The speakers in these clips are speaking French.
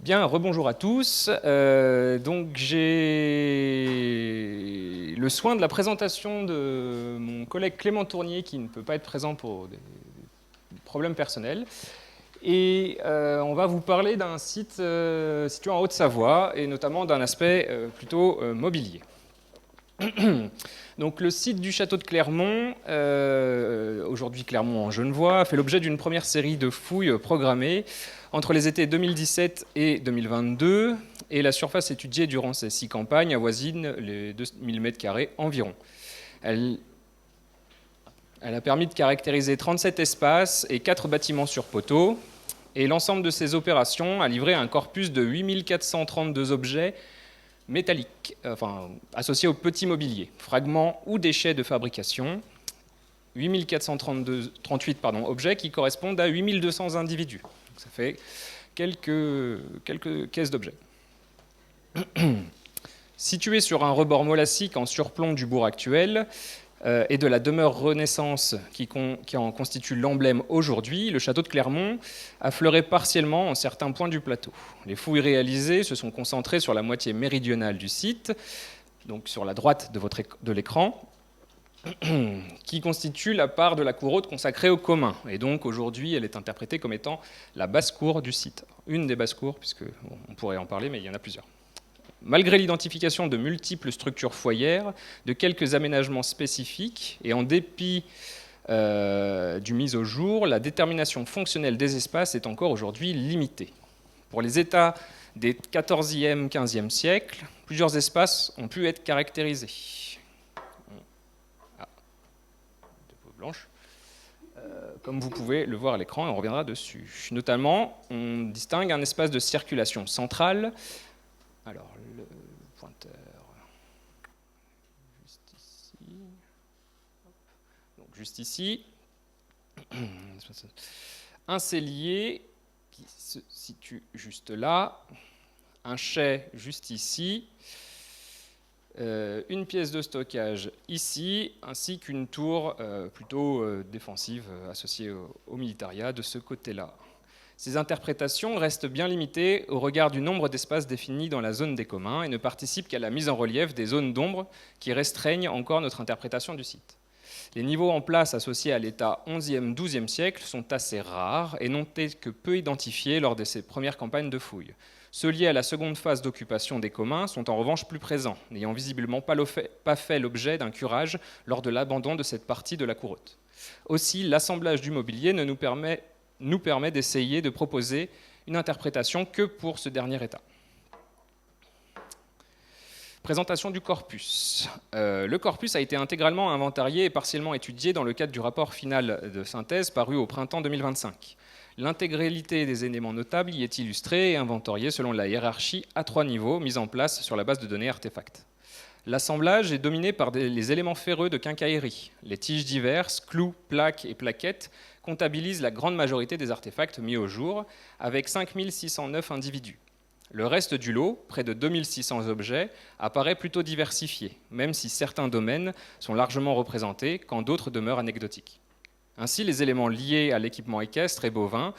Bien, rebonjour à tous. Donc j'ai le soin de la présentation de mon collègue Clément Tournier qui ne peut pas être présent pour des problèmes personnels. Et on va vous parler d'un site situé en Haute-Savoie et notamment d'un aspect plutôt mobilier. Donc le site du château de Clermont, aujourd'hui Clermont en Genevois, fait l'objet d'une première série de fouilles programmées entre les étés 2017 et 2022, et la surface étudiée durant ces 6 campagnes avoisine les 2000 m² environ. Elle a permis de caractériser 37 espaces et 4 bâtiments sur poteaux, et l'ensemble de ces opérations a livré un corpus de 8432 objets métalliques, associés au petit mobilier, fragments ou déchets de fabrication, 8438 objets qui correspondent à 8200 individus. Donc ça fait quelques caisses d'objets. Situé sur un rebord molassique en surplomb du bourg actuel et de la demeure Renaissance qui en constitue l'emblème aujourd'hui, le château de Clermont affleurait partiellement en certains points du plateau. Les fouilles réalisées se sont concentrées sur la moitié méridionale du site, donc sur la droite de l'écran, qui constitue la part de la cour haute consacrée aux communs. Et donc aujourd'hui, elle est interprétée comme étant la basse-cour du site. Une des basses-cours, puisque on pourrait en parler, mais il y en a plusieurs. Malgré l'identification de multiples structures foyères, de quelques aménagements spécifiques, et en dépit du mise au jour, la détermination fonctionnelle des espaces est encore aujourd'hui limitée. Pour les états des XIVe, XVe siècles, plusieurs espaces ont pu être caractérisés. Blanche. Comme vous pouvez le voir à l'écran, et on reviendra dessus. Notamment, on distingue un espace de circulation centrale. Alors, le pointeur, juste ici. Donc, juste ici. Un cellier qui se situe juste là. Un chai juste ici. Une pièce de stockage ici, ainsi qu'une tour plutôt défensive associée au militaria de ce côté-là. Ces interprétations restent bien limitées au regard du nombre d'espaces définis dans la zone des communs et ne participent qu'à la mise en relief des zones d'ombre qui restreignent encore notre interprétation du site. Les niveaux en place associés à l'état 11e, 12e siècle sont assez rares et n'ont été que peu identifiés lors de ces premières campagnes de fouilles. Ceux liés à la seconde phase d'occupation des communs sont en revanche plus présents, n'ayant visiblement pas fait l'objet d'un curage lors de l'abandon de cette partie de la cour haute. Aussi, l'assemblage du mobilier nous permet d'essayer de proposer une interprétation que pour ce dernier état. Présentation du corpus. Le corpus a été intégralement inventarié et partiellement étudié dans le cadre du rapport final de synthèse paru au printemps 2025. L'intégralité des éléments notables y est illustrée et inventoriée selon la hiérarchie à 3 niveaux mise en place sur la base de données artefacts. L'assemblage est dominé par les éléments ferreux de quincaillerie. Les tiges diverses, clous, plaques et plaquettes comptabilisent la grande majorité des artefacts mis au jour, avec 5609 individus. Le reste du lot, près de 2600 objets, apparaît plutôt diversifié, même si certains domaines sont largement représentés, quand d'autres demeurent anecdotiques. Ainsi, les éléments liés à l'équipement équestre et bovin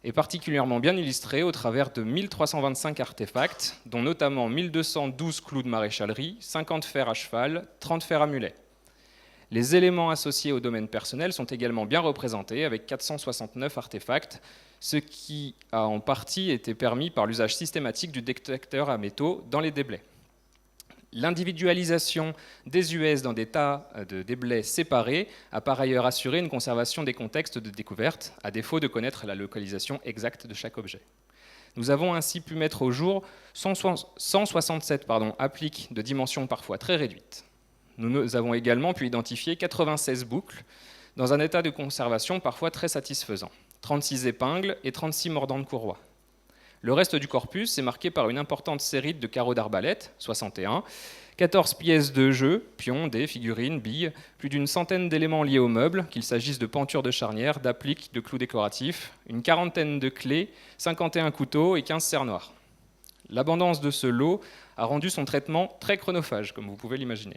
est particulièrement bien illustré au travers de 1325 artefacts, dont notamment 1212 clous de maréchalerie, 50 fers à cheval, 30 fers à mulet. Les éléments associés au domaine personnel sont également bien représentés, avec 469 artefacts, ce qui a en partie été permis par l'usage systématique du détecteur à métaux dans les déblais. L'individualisation des US dans des tas de déblais séparés a par ailleurs assuré une conservation des contextes de découverte, à défaut de connaître la localisation exacte de chaque objet. Nous avons ainsi pu mettre au jour 167 appliques de dimensions parfois très réduites. Nous avons également pu identifier 96 boucles dans un état de conservation parfois très satisfaisant, 36 épingles et 36 mordants de courroie. Le reste du corpus est marqué par une importante série de carreaux d'arbalète, 61, 14 pièces de jeu, pions, dés, figurines, billes, plus d'une centaine d'éléments liés aux meubles, qu'il s'agisse de pentures de charnières, d'appliques, de clous décoratifs, une quarantaine de clés, 51 couteaux et 15 serres noires. L'abondance de ce lot a rendu son traitement très chronophage, comme vous pouvez l'imaginer.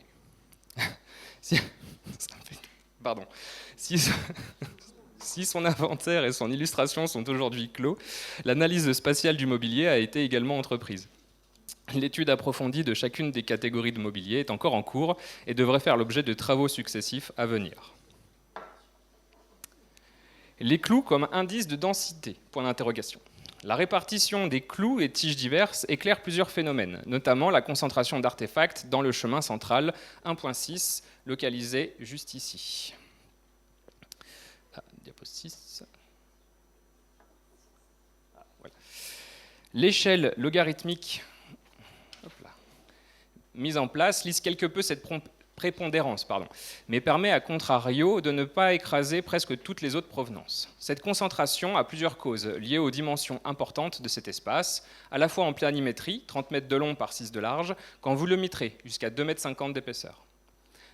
Si son inventaire et son illustration sont aujourd'hui clos, l'analyse spatiale du mobilier a été également entreprise. L'étude approfondie de chacune des catégories de mobilier est encore en cours et devrait faire l'objet de travaux successifs à venir. Les clous comme indice de densité, point d'interrogation. La répartition des clous et tiges diverses éclaire plusieurs phénomènes, notamment la concentration d'artefacts dans le chemin central 1.6, localisé juste ici. Diapo 6. Voilà. L'échelle logarithmique mise en place lisse quelque peu cette prépondérance, mais permet à contrario de ne pas écraser presque toutes les autres provenances. Cette concentration a plusieurs causes liées aux dimensions importantes de cet espace, à la fois en planimétrie, 30 mètres de long par 6 de large, qu'en volumétrie, jusqu'à 2,50 m d'épaisseur.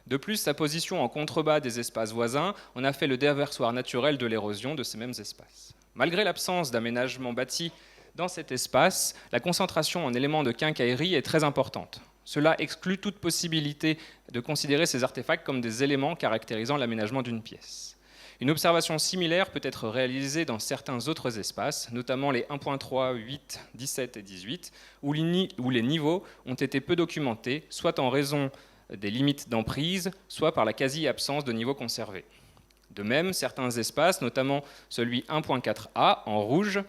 De plus, sa position en contrebas des espaces voisins en a fait le déversoir naturel de l'érosion de ces mêmes espaces. Malgré l'absence d'aménagement bâti dans cet espace, la concentration en éléments de quincaillerie est très importante. Cela exclut toute possibilité de considérer ces artefacts comme des éléments caractérisant l'aménagement d'une pièce. Une observation similaire peut être réalisée dans certains autres espaces, notamment les 1.3, 8, 17 et 18, où les niveaux ont été peu documentés, soit en raison des limites d'emprise, soit par la quasi-absence de niveaux conservés. De même, certains espaces, notamment celui 1.4a en rouge,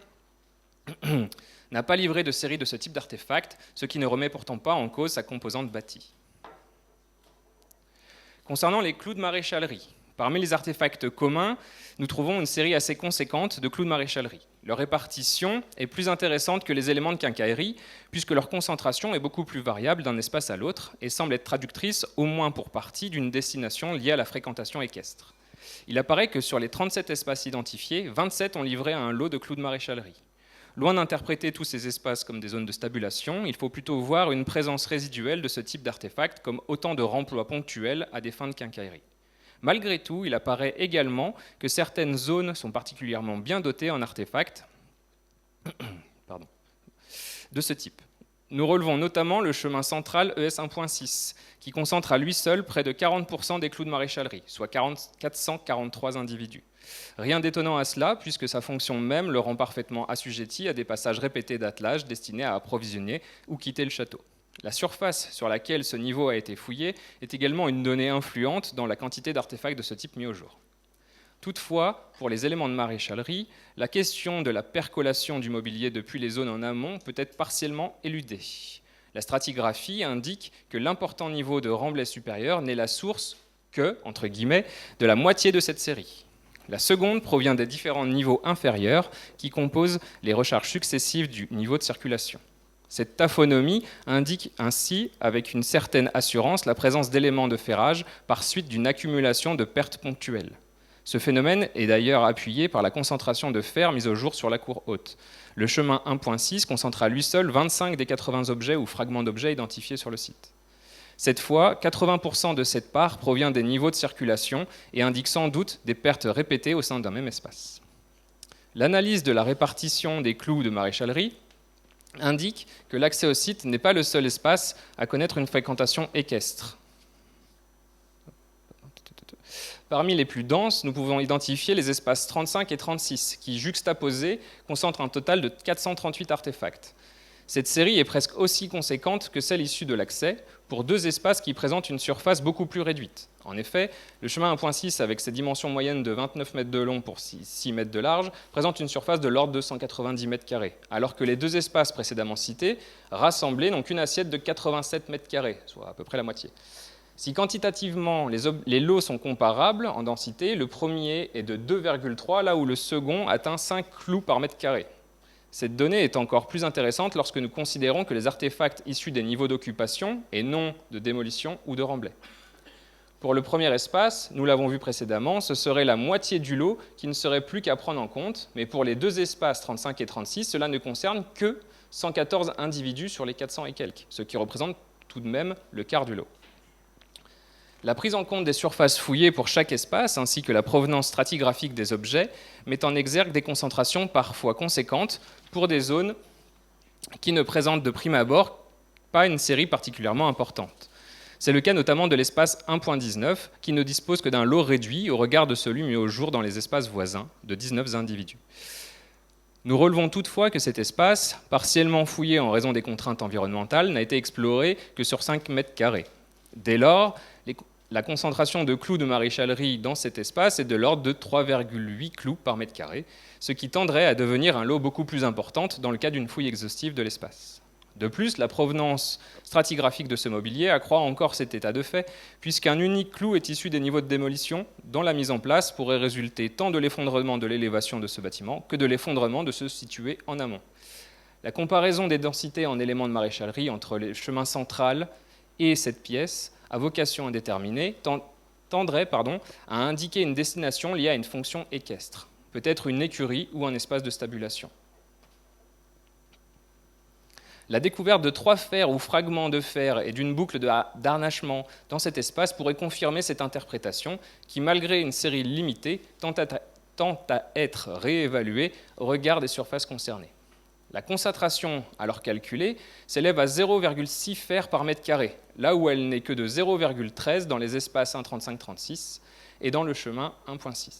n'a pas livré de série de ce type d'artefact, ce qui ne remet pourtant pas en cause sa composante bâtie. Concernant les clous de maréchalerie, parmi les artefacts communs, nous trouvons une série assez conséquente de clous de maréchalerie. Leur répartition est plus intéressante que les éléments de quincaillerie, puisque leur concentration est beaucoup plus variable d'un espace à l'autre et semble être traductrice, au moins pour partie, d'une destination liée à la fréquentation équestre. Il apparaît que sur les 37 espaces identifiés, 27 ont livré un lot de clous de maréchalerie. Loin d'interpréter tous ces espaces comme des zones de stabulation, il faut plutôt voir une présence résiduelle de ce type d'artefact comme autant de remplois ponctuels à des fins de quincaillerie. Malgré tout, il apparaît également que certaines zones sont particulièrement bien dotées en artefacts de ce type. Nous relevons notamment le chemin central ES 1.6, qui concentre à lui seul près de 40% des clous de maréchalerie, soit 443 individus. Rien d'étonnant à cela, puisque sa fonction même le rend parfaitement assujetti à des passages répétés d'attelage destinés à approvisionner ou quitter le château. La surface sur laquelle ce niveau a été fouillé est également une donnée influente dans la quantité d'artefacts de ce type mis au jour. Toutefois, pour les éléments de maréchalerie, la question de la percolation du mobilier depuis les zones en amont peut être partiellement éludée. La stratigraphie indique que l'important niveau de remblai supérieur n'est la source que, entre guillemets, de la moitié de cette série. La seconde provient des différents niveaux inférieurs qui composent les recharges successives du niveau de circulation. Cette taphonomie indique ainsi avec une certaine assurance la présence d'éléments de ferrage par suite d'une accumulation de pertes ponctuelles. Ce phénomène est d'ailleurs appuyé par la concentration de fer mise au jour sur la cour haute. Le chemin 1.6 concentre à lui seul 25 des 80 objets ou fragments d'objets identifiés sur le site. Cette fois, 80% de cette part provient des niveaux de circulation et indique sans doute des pertes répétées au sein d'un même espace. L'analyse de la répartition des clous de maréchalerie indique que l'accès au site n'est pas le seul espace à connaître une fréquentation équestre. Parmi les plus denses, nous pouvons identifier les espaces 35 et 36, qui, juxtaposés, concentrent un total de 438 artefacts. Cette série est presque aussi conséquente que celle issue de l'accès, pour deux espaces qui présentent une surface beaucoup plus réduite. En effet, le chemin 1.6, avec ses dimensions moyennes de 29 mètres de long pour 6 mètres de large, présente une surface de l'ordre de 190 mètres carrés, alors que les deux espaces précédemment cités, rassemblés, n'ont qu'une assiette de 87 mètres carrés, soit à peu près la moitié. Si quantitativement les lots sont comparables en densité, le premier est de 2,3, là où le second atteint 5 clous par mètre carré. Cette donnée est encore plus intéressante lorsque nous considérons que les artefacts issus des niveaux d'occupation et non de démolition ou de remblai. Pour le premier espace, nous l'avons vu précédemment, ce serait la moitié du lot qui ne serait plus qu'à prendre en compte, mais pour les deux espaces 35 et 36, cela ne concerne que 114 individus sur les 400 et quelques, ce qui représente tout de même le quart du lot. La prise en compte des surfaces fouillées pour chaque espace, ainsi que la provenance stratigraphique des objets, met en exergue des concentrations parfois conséquentes pour des zones qui ne présentent de prime abord pas une série particulièrement importante. C'est le cas notamment de l'espace 1.19, qui ne dispose que d'un lot réduit au regard de celui mis au jour dans les espaces voisins, de 19 individus. Nous relevons toutefois que cet espace, partiellement fouillé en raison des contraintes environnementales, n'a été exploré que sur 5 mètres carrés. Dès lors, la concentration de clous de maréchalerie dans cet espace est de l'ordre de 3,8 clous par mètre carré, ce qui tendrait à devenir un lot beaucoup plus important dans le cas d'une fouille exhaustive de l'espace. De plus, la provenance stratigraphique de ce mobilier accroît encore cet état de fait, puisqu'un unique clou est issu des niveaux de démolition, dont la mise en place pourrait résulter tant de l'effondrement de l'élévation de ce bâtiment que de l'effondrement de ceux situés en amont. La comparaison des densités en éléments de maréchalerie entre le chemin central et cette pièce à vocation indéterminée tendrait à indiquer une destination liée à une fonction équestre, peut-être une écurie ou un espace de stabulation. La découverte de 3 fers ou fragments de fer et d'une boucle d'harnachement dans cet espace pourrait confirmer cette interprétation qui, malgré une série limitée, tend à être réévaluée au regard des surfaces concernées. La concentration, alors calculée, s'élève à 0,6 fers par mètre carré, là où elle n'est que de 0,13 dans les espaces 1,35-36 et dans le chemin 1,6.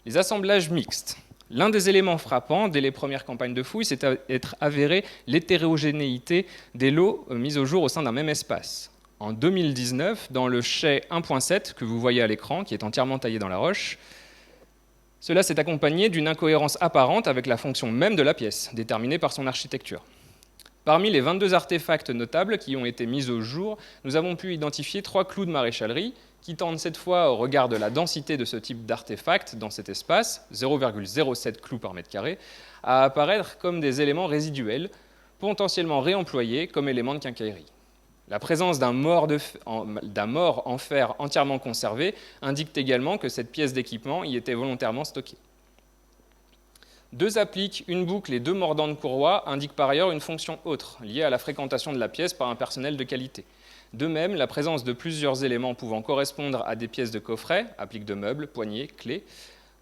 Les assemblages mixtes. L'un des éléments frappants dès les premières campagnes de fouilles, c'est d'être avéré l'hétérogénéité des lots mis au jour au sein d'un même espace. En 2019, dans le chai 1.7 que vous voyez à l'écran, qui est entièrement taillé dans la roche, cela s'est accompagné d'une incohérence apparente avec la fonction même de la pièce, déterminée par son architecture. Parmi les 22 artefacts notables qui ont été mis au jour, nous avons pu identifier 3 clous de maréchalerie qui tendent cette fois, au regard de la densité de ce type d'artefact dans cet espace, 0,07 clous par mètre carré, à apparaître comme des éléments résiduels, potentiellement réemployés comme éléments de quincaillerie. La présence d'un mort en fer entièrement conservé indique également que cette pièce d'équipement y était volontairement stockée. 2 appliques, une boucle et 2 mordants de courroie indiquent par ailleurs une fonction autre, liée à la fréquentation de la pièce par un personnel de qualité. De même, la présence de plusieurs éléments pouvant correspondre à des pièces de coffret, appliques de meubles, poignées, clés,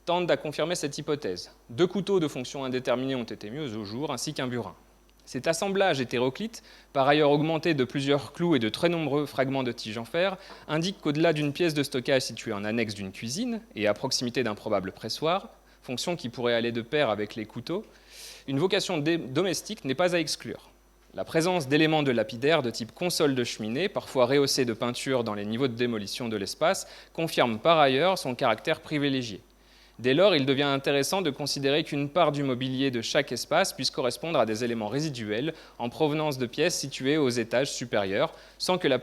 tendent à confirmer cette hypothèse. 2 couteaux de fonction indéterminée ont été mis au jour, ainsi qu'un burin. Cet assemblage hétéroclite, par ailleurs augmenté de plusieurs clous et de très nombreux fragments de tiges en fer, indique qu'au-delà d'une pièce de stockage située en annexe d'une cuisine et à proximité d'un probable pressoir, fonction qui pourrait aller de pair avec les couteaux, une vocation domestique n'est pas à exclure. La présence d'éléments de lapidaire de type console de cheminée, parfois rehaussés de peinture dans les niveaux de démolition de l'espace, confirme par ailleurs son caractère privilégié. Dès lors, il devient intéressant de considérer qu'une part du mobilier de chaque espace puisse correspondre à des éléments résiduels en provenance de pièces situées aux étages supérieurs, sans que la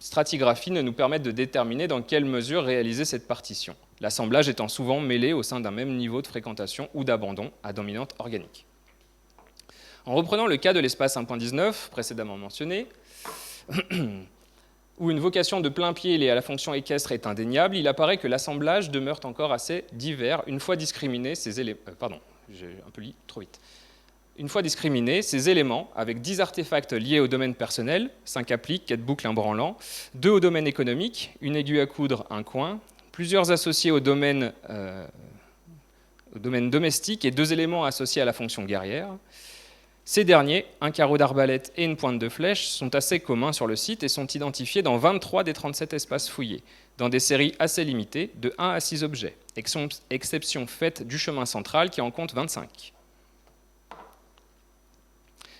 stratigraphie ne nous permette de déterminer dans quelle mesure réaliser cette partition, l'assemblage étant souvent mêlé au sein d'un même niveau de fréquentation ou d'abandon à dominante organique. En reprenant le cas de l'espace 1.19, précédemment mentionné, où une vocation de plein pied liée à la fonction équestre est indéniable, il apparaît que l'assemblage demeure encore assez divers une fois discriminés ces éléments. Une fois discriminés, ces éléments, avec 10 artefacts liés au domaine personnel, 5 appliques, 4 boucles, un branlant, 2 au domaine économique, une aiguille à coudre, un coin, plusieurs associés au domaine domestique et 2 éléments associés à la fonction guerrière. Ces derniers, un carreau d'arbalète et une pointe de flèche, sont assez communs sur le site et sont identifiés dans 23 des 37 espaces fouillés, dans des séries assez limitées, de 1 à 6 objets, exception faite du chemin central qui en compte 25.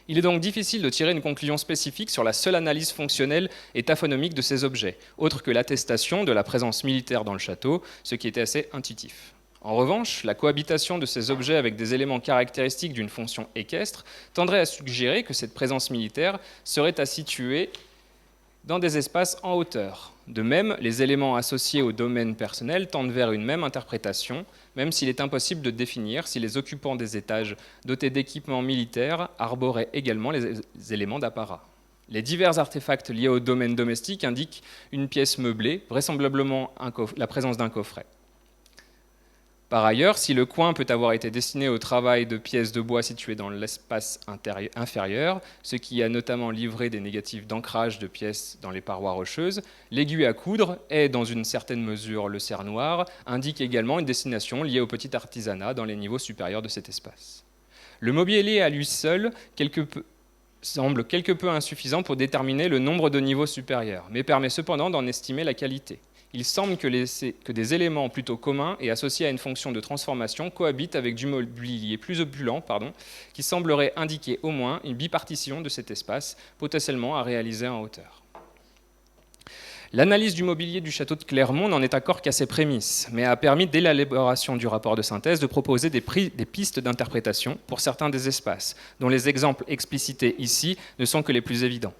Il est donc difficile de tirer une conclusion spécifique sur la seule analyse fonctionnelle et taphonomique de ces objets, autre que l'attestation de la présence militaire dans le château, ce qui était assez intuitif. En revanche, la cohabitation de ces objets avec des éléments caractéristiques d'une fonction équestre tendrait à suggérer que cette présence militaire serait à situer dans des espaces en hauteur. De même, les éléments associés au domaine personnel tendent vers une même interprétation, même s'il est impossible de définir si les occupants des étages dotés d'équipements militaires arboraient également les éléments d'apparat. Les divers artefacts liés au domaine domestique indiquent une pièce meublée, vraisemblablement la présence d'un coffret. Par ailleurs, si le coin peut avoir été destiné au travail de pièces de bois situées dans l'espace inférieur, ce qui a notamment livré des négatifs d'ancrage de pièces dans les parois rocheuses, l'aiguille à coudre et, dans une certaine mesure, le cerf-noir, indique également une destination liée au petit artisanat dans les niveaux supérieurs de cet espace. Le mobilier à lui seul, quelque peu semble quelque peu insuffisant pour déterminer le nombre de niveaux supérieurs, mais permet cependant d'en estimer la qualité. Il semble que des éléments plutôt communs et associés à une fonction de transformation cohabitent avec du mobilier plus opulent, qui semblerait indiquer au moins une bipartition de cet espace, potentiellement à réaliser en hauteur. L'analyse du mobilier du château de Clermont n'en est encore qu'à ses prémices, mais a permis, dès l'élaboration du rapport de synthèse, de proposer des pistes d'interprétation pour certains des espaces, dont les exemples explicités ici ne sont que les plus évidents.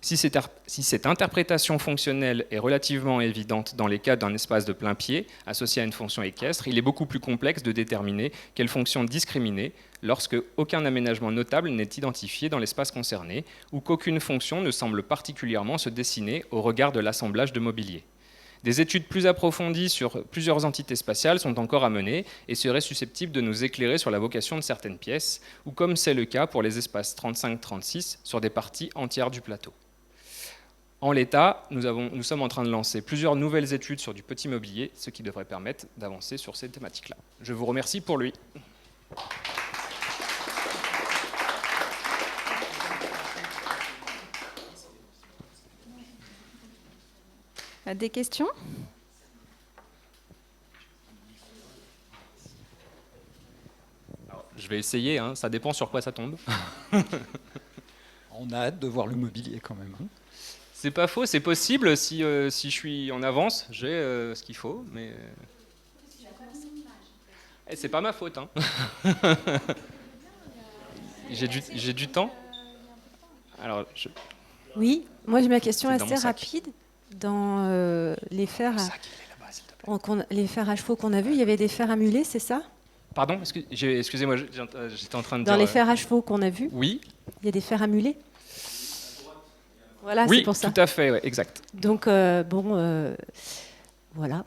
Si cette interprétation fonctionnelle est relativement évidente dans les cas d'un espace de plein pied associé à une fonction équestre, il est beaucoup plus complexe de déterminer quelle fonction discriminer lorsque aucun aménagement notable n'est identifié dans l'espace concerné ou qu'aucune fonction ne semble particulièrement se dessiner au regard de l'assemblage de mobilier. Des études plus approfondies sur plusieurs entités spatiales sont encore à mener et seraient susceptibles de nous éclairer sur la vocation de certaines pièces, ou comme c'est le cas pour les espaces 35-36 sur des parties entières du plateau. En l'état, nous sommes en train de lancer plusieurs nouvelles études sur du petit mobilier, ce qui devrait permettre d'avancer sur ces thématiques-là. Je vous remercie pour lui. Des questions ? Alors, je vais essayer, ça dépend sur quoi ça tombe. On a hâte de voir le mobilier quand même. C'est pas faux, c'est possible. Si je suis en avance, j'ai ce qu'il faut, mais c'est pas ma faute. J'ai du temps. Alors, oui, moi j'ai ma question C'est dans assez mon sac. rapide. Dans les fers à chevaux qu'on a vus, il y avait des fers à mulets, c'est ça ? Pardon, excusez-moi, j'étais en train de Dans dire... les fers à chevaux qu'on a vus, Oui, il y a des fers à mulets ? Voilà, oui, c'est pour ça. tout à fait, ouais, exact. Donc, voilà.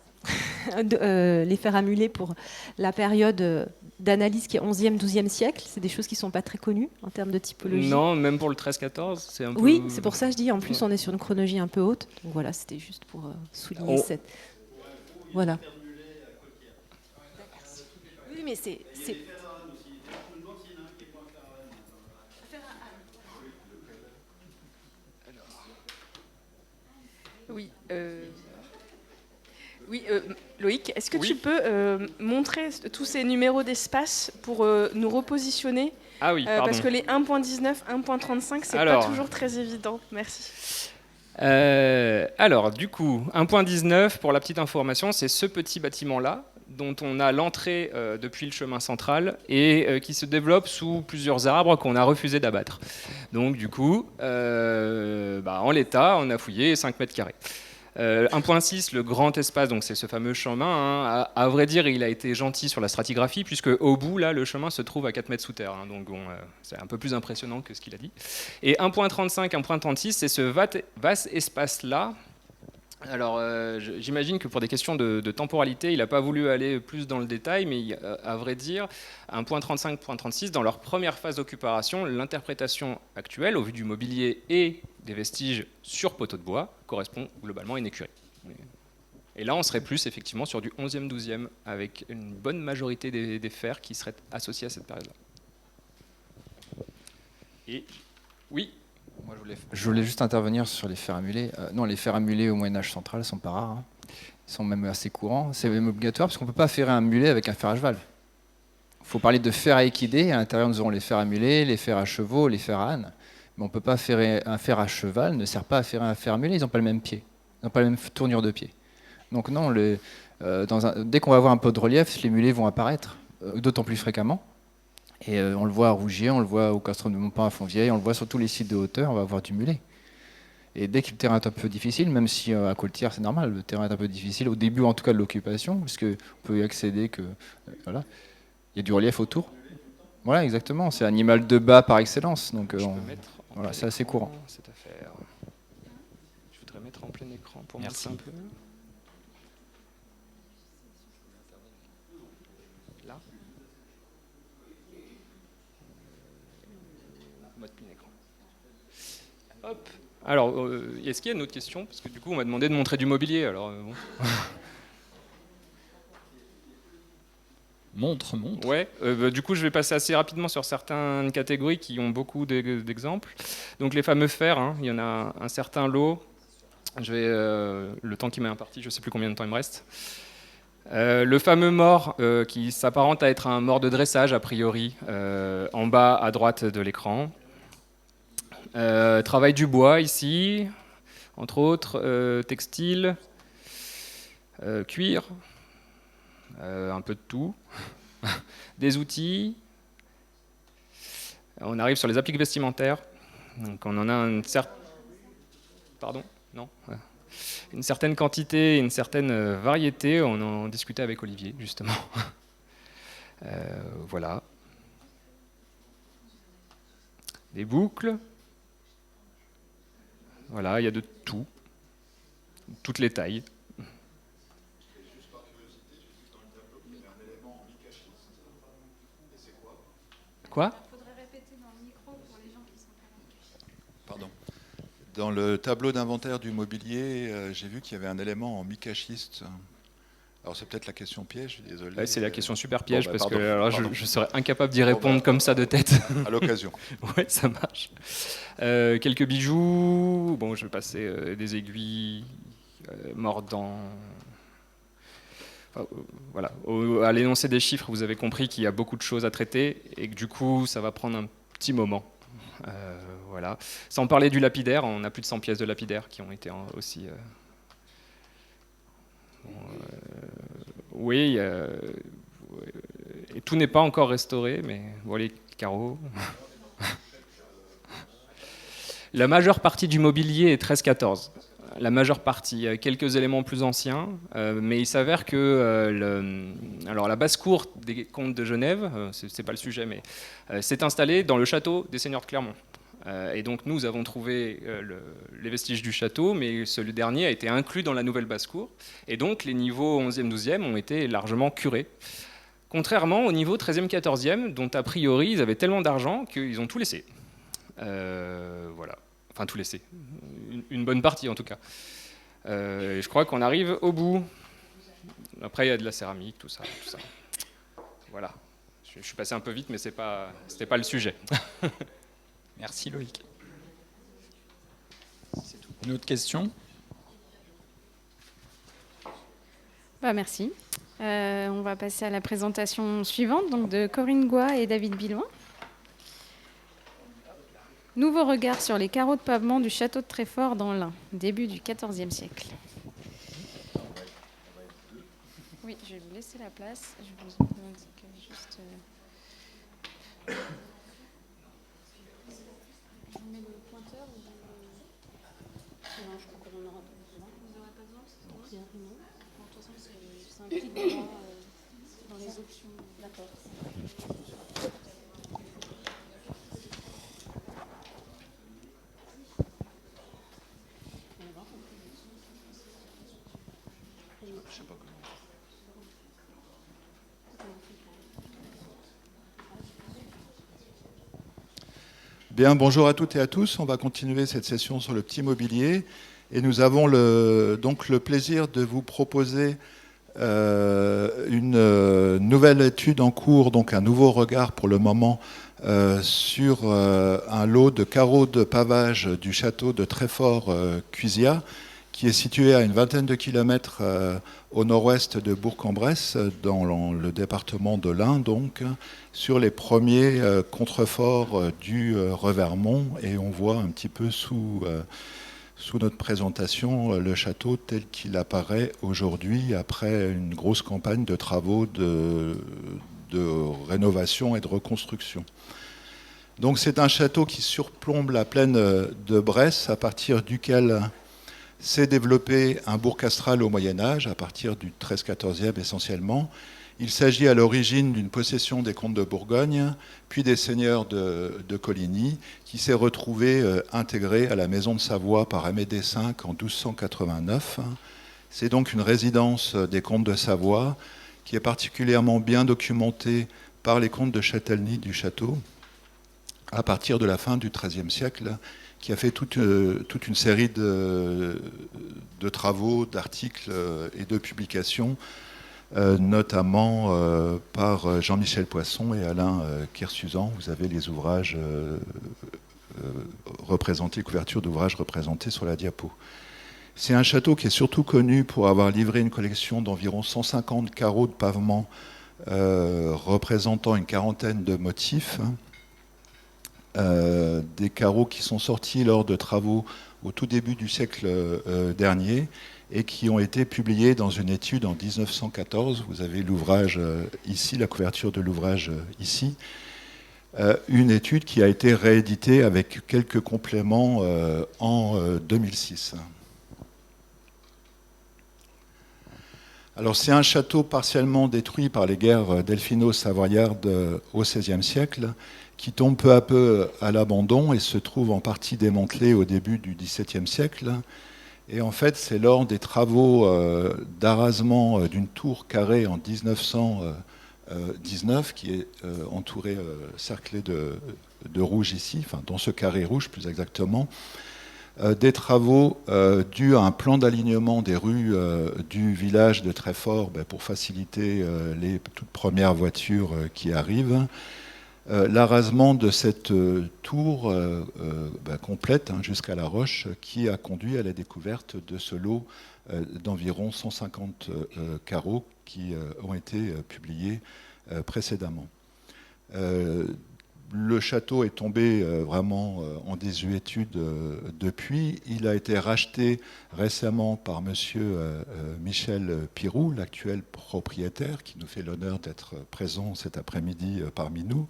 Les fers à mulets pour la période d'analyse qui est 11e, 12e siècle, c'est des choses qui ne sont pas très connues en termes de typologie. Non, même pour le 13-14, c'est un peu... Oui, c'est pour ça que je dis, en plus on est sur une chronologie un peu haute. Donc voilà, c'était juste pour souligner cette... Voilà. Oui, mais c'est... Oui, Loïc, est-ce que Oui. tu peux montrer tous ces numéros d'espace pour nous repositionner Ah oui, pardon. parce que les 1.19, 1.35, c'est pas toujours très évident. Merci. Alors, du coup, 1.19, pour la petite information, c'est ce petit bâtiment-là, dont on a l'entrée depuis le chemin central et qui se développe sous plusieurs arbres qu'on a refusé d'abattre. Donc, du coup, en l'état, on a fouillé 5 mètres carrés. 1.6, le grand espace, donc c'est ce fameux chemin. À vrai dire, il a été gentil sur la stratigraphie, puisque au bout, là, le chemin se trouve à 4 mètres sous terre. Donc bon, c'est un peu plus impressionnant que ce qu'il a dit. Et 1.35, 1.36, c'est ce vaste espace-là. Alors, j'imagine que pour des questions de temporalité, il n'a pas voulu aller plus dans le détail, mais à vrai dire, 1.35, 1.36, dans leur première phase d'occupation, l'interprétation actuelle, au vu du mobilier et des vestiges sur poteaux de bois, correspond globalement à une écurie. Et là, on serait plus effectivement sur du 11e, 12e, avec une bonne majorité des fers qui seraient associés à cette période-là. Et oui. Moi, je voulais juste intervenir sur les fers à mulets. Non, les fers à mulets au Moyen-Âge central ne sont pas rares. Ils sont même assez courants. C'est même obligatoire parce qu'on ne peut pas ferrer un mulet avec un fer à cheval. Il faut parler de fer à équidés. À l'intérieur, nous aurons les fers à mulets, les fers à chevaux, les fers à ânes. Mais on ne peut pas ferrer un fer à cheval, ne sert pas à ferrer un fer à mulet. Ils n'ont pas le même pied. Ils n'ont pas la même tournure de pied. Donc non, dès qu'on va avoir un peu de relief, les mulets vont apparaître, d'autant plus fréquemment. Et on le voit à Rougier, on le voit au castrum de Montpin à Fontvieille, on le voit sur tous les sites de hauteur, on va avoir du mulet. Et dès que le terrain est un peu difficile, même si à Coltière c'est normal, le terrain est un peu difficile, au début en tout cas de l'occupation, puisqu'on peut y accéder voilà, il y a du relief autour. Voilà, exactement, c'est animal de bas par excellence, donc voilà, c'est assez courant. Cette affaire. Je voudrais mettre en plein écran pour Merci. montrer un peu. Là. Mode plein écran. Hop. Alors, est-ce qu'il y a une autre question? Parce que du coup, on m'a demandé de montrer du mobilier. Alors, bon. Montre. Ouais, du coup, je vais passer assez rapidement sur certaines catégories qui ont beaucoup d'exemples. Donc, les fameux fers, hein, il y en a un certain lot. Je vais, le temps qui m'est imparti, je ne sais plus combien de temps il me reste. Le fameux mors qui s'apparente à être un mors de dressage, a priori, en bas à droite de l'écran. Travail du bois, ici, entre autres, textile, cuir, un peu de tout. Des outils. On arrive sur les appliques vestimentaires. Donc on en a une certaine quantité, une certaine variété. On en discutait avec Olivier, justement. Voilà. Des boucles. Voilà, il y a de tout. Toutes les tailles. Quoi ? Pardon. Dans le tableau d'inventaire du mobilier, j'ai vu qu'il y avait un élément en mica-schiste. Alors c'est peut-être la question piège, je suis désolé. Ouais, c'est la question super piège, parce pardon, que alors, pardon. je serais incapable d'y répondre comme ça de tête. À l'occasion. Ouais, ça marche. Quelques bijoux, bon, je vais passer des aiguilles, mordants. Enfin, voilà. À l'énoncé des chiffres, vous avez compris qu'il y a beaucoup de choses à traiter et que du coup, ça va prendre un petit moment. Voilà. Sans parler du lapidaire, on a plus de 100 pièces de lapidaire qui ont été aussi... oui, et tout n'est pas encore restauré, mais voilà, les carreaux. La majeure partie du mobilier est 13-14. La majeure partie, il y a quelques éléments plus anciens, mais il s'avère que alors la basse-cour des comtes de Genève, c'est pas le sujet, mais s'est installée dans le château des seigneurs de Clermont. Et donc nous avons trouvé les vestiges du château, mais celui dernier a été inclus dans la nouvelle basse-cour. Et donc les niveaux 11e, 12e ont été largement curés. Contrairement au niveau 13e, 14e, dont a priori ils avaient tellement d'argent qu'ils ont tout laissé. Voilà. Enfin tout laissé. Une bonne partie en tout cas. Et je crois qu'on arrive au bout. Après il y a de la céramique, tout ça. Voilà. Je suis passé un peu vite, mais c'était pas le sujet. Merci Loïc. Une autre question ? Merci. On va passer à la présentation suivante, donc de Corinne Goua et David Billouin. Nouveau regard sur les carreaux de pavement du château de Treffort dans l'Ain, début du XIVe siècle. Oui, je vais vous laisser la place. Je vous indique juste... Je vous mets le pointeur ou... Non, je crois qu'on en aura besoin. Vous n'aurez pas besoin, c'est bon. De toute façon, c'est un petit droit dans les options. D'accord. Bien, bonjour à toutes et à tous. On va continuer cette session sur le petit mobilier. Et nous avons donc le plaisir de vous proposer une nouvelle étude en cours, donc un nouveau regard pour le moment, sur un lot de carreaux de pavage du château de Treffort-Cuisiat, qui est situé à une vingtaine de kilomètres au nord-ouest de Bourg-en-Bresse, dans le département de l'Ain, donc, sur les premiers contreforts du Revermont. Et on voit un petit peu sous notre présentation le château tel qu'il apparaît aujourd'hui, après une grosse campagne de travaux de rénovation et de reconstruction. Donc c'est un château qui surplombe la plaine de Bresse, à partir duquel s'est développé un bourg castral au Moyen-Âge, à partir du XIIIe-XIVe essentiellement. Il s'agit à l'origine d'une possession des comtes de Bourgogne, puis des seigneurs de Coligny, qui s'est retrouvé intégré à la maison de Savoie par Amédée V en 1289. C'est donc une résidence des comtes de Savoie, qui est particulièrement bien documentée par les comtes de Châtelny du château, à partir de la fin du XIIIe siècle, qui a fait toute une série de travaux, d'articles et de publications notamment par Jean-Michel Poisson et Alain Kersuzan. Vous avez les ouvrages représentés, couverture d'ouvrages représentés sur la diapo. C'est un château qui est surtout connu pour avoir livré une collection d'environ 150 carreaux de pavement représentant une quarantaine de motifs. Des carreaux qui sont sortis lors de travaux au tout début du siècle dernier et qui ont été publiés dans une étude en 1914. Vous avez l'ouvrage ici, la couverture de l'ouvrage ici. Une étude qui a été rééditée avec quelques compléments en 2006. Alors c'est un château partiellement détruit par les guerres delphino-savoyardes au XVIe siècle, qui tombe peu à peu à l'abandon et se trouve en partie démantelé au début du XVIIe siècle. Et en fait, c'est lors des travaux d'arasement d'une tour carrée en 1919, qui est entourée, cerclée de rouge ici, enfin dans ce carré rouge plus exactement, des travaux dus à un plan d'alignement des rues du village de Treffort pour faciliter les toutes premières voitures qui arrivent. L'arasement de cette tour complète jusqu'à la roche qui a conduit à la découverte de ce lot d'environ 150 carreaux qui ont été publiés précédemment. Le château est tombé vraiment en désuétude depuis. Il a été racheté récemment par monsieur Michel Piroux, l'actuel propriétaire, qui nous fait l'honneur d'être présent cet après-midi parmi nous.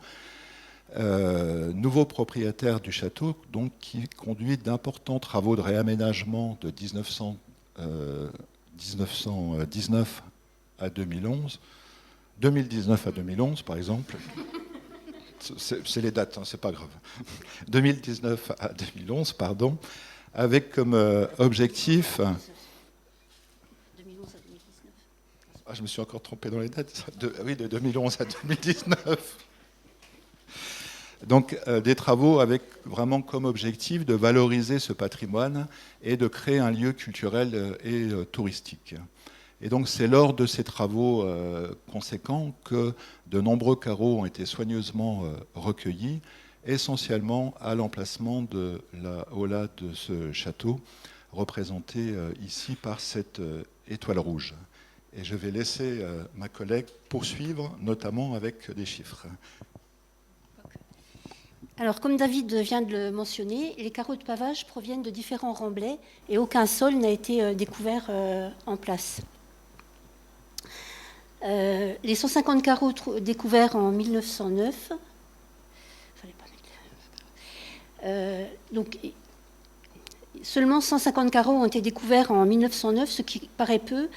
Nouveau propriétaire du château, donc, qui conduit d'importants travaux de réaménagement de 1919 à 2011, 2019 à 2011 par exemple. C'est les dates, c'est pas grave. 2019 à 2011, pardon, avec comme objectif... 2011 à 2019. Ah, je me suis encore trompé dans les dates. Oui, de 2011 à 2019. Donc, des travaux avec vraiment comme objectif de valoriser ce patrimoine et de créer un lieu culturel et touristique. Et donc c'est lors de ces travaux conséquents que de nombreux carreaux ont été soigneusement recueillis, essentiellement à l'emplacement de la hola de ce château, représenté ici par cette étoile rouge. Et je vais laisser ma collègue poursuivre, notamment avec des chiffres. Alors, comme David vient de le mentionner, les carreaux de pavage proviennent de différents remblais et aucun sol n'a été découvert en place. Les 150 carreaux découverts en 1909, donc seulement 150 carreaux ont été découverts en 1909, ce qui paraît peu,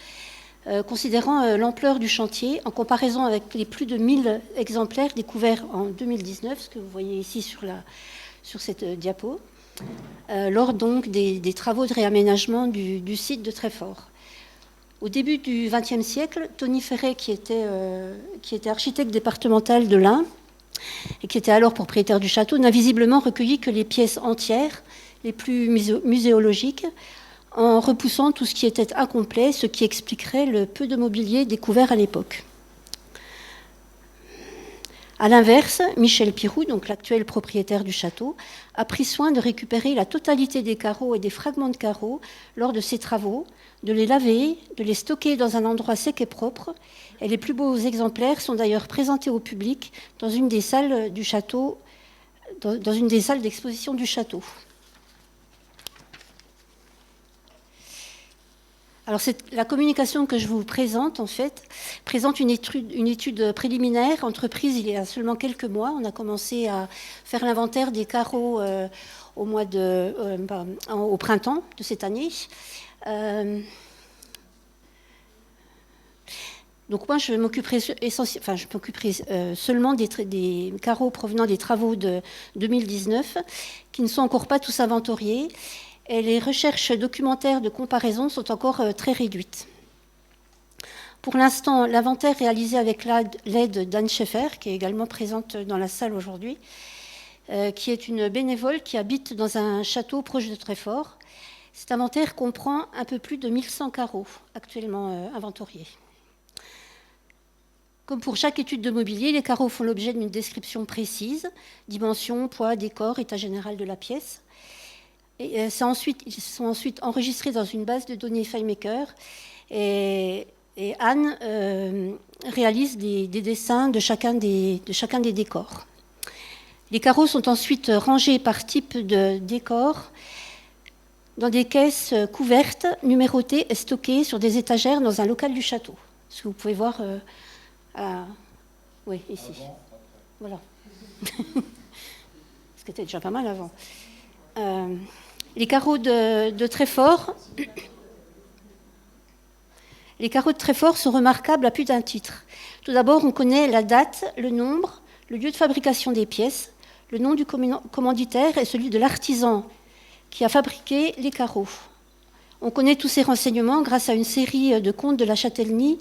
considérant l'ampleur du chantier, en comparaison avec les plus de 1000 exemplaires découverts en 2019, ce que vous voyez ici sur cette diapo, lors donc des travaux de réaménagement du site de Treffort. Au début du XXe siècle, Tony Ferret, qui était architecte départemental de l'Ain et qui était alors propriétaire du château, n'a visiblement recueilli que les pièces entières, les plus muséologiques, en repoussant tout ce qui était incomplet, ce qui expliquerait le peu de mobilier découvert à l'époque. A l'inverse, Michel Piroux, donc l'actuel propriétaire du château, a pris soin de récupérer la totalité des carreaux et des fragments de carreaux lors de ses travaux, de les laver, de les stocker dans un endroit sec et propre. Et les plus beaux exemplaires sont d'ailleurs présentés au public dans une des salles du château, dans une des salles d'exposition du château. Alors, la communication que je vous présente, en fait, présente une étude préliminaire entreprise il y a seulement quelques mois. On a commencé à faire l'inventaire des carreaux au printemps de cette année. Donc moi, je m'occuperai seulement des carreaux provenant des travaux de 2019, qui ne sont encore pas tous inventoriés. Et les recherches documentaires de comparaison sont encore très réduites. Pour l'instant, l'inventaire réalisé avec l'aide d'Anne Schaeffer, qui est également présente dans la salle aujourd'hui, qui est une bénévole qui habite dans un château proche de Treffort. Cet inventaire comprend un peu plus de 1100 carreaux actuellement inventoriés. Comme pour chaque étude de mobilier, les carreaux font l'objet d'une description précise, dimension, poids, décor, état général de la pièce. Et ils sont ensuite enregistrés dans une base de données FileMaker. Et Anne réalise des dessins de chacun des décors. Les carreaux sont ensuite rangés par type de décor dans des caisses couvertes, numérotées et stockées sur des étagères dans un local du château. Ce que vous pouvez voir oui, ici. Voilà. Ce qui était déjà pas mal avant. Les carreaux de Treffort. Les carreaux de Treffort sont remarquables à plus d'un titre. Tout d'abord, on connaît la date, le nombre, le lieu de fabrication des pièces, le nom du commanditaire et celui de l'artisan qui a fabriqué les carreaux. On connaît tous ces renseignements grâce à une série de comptes de la Châtellenie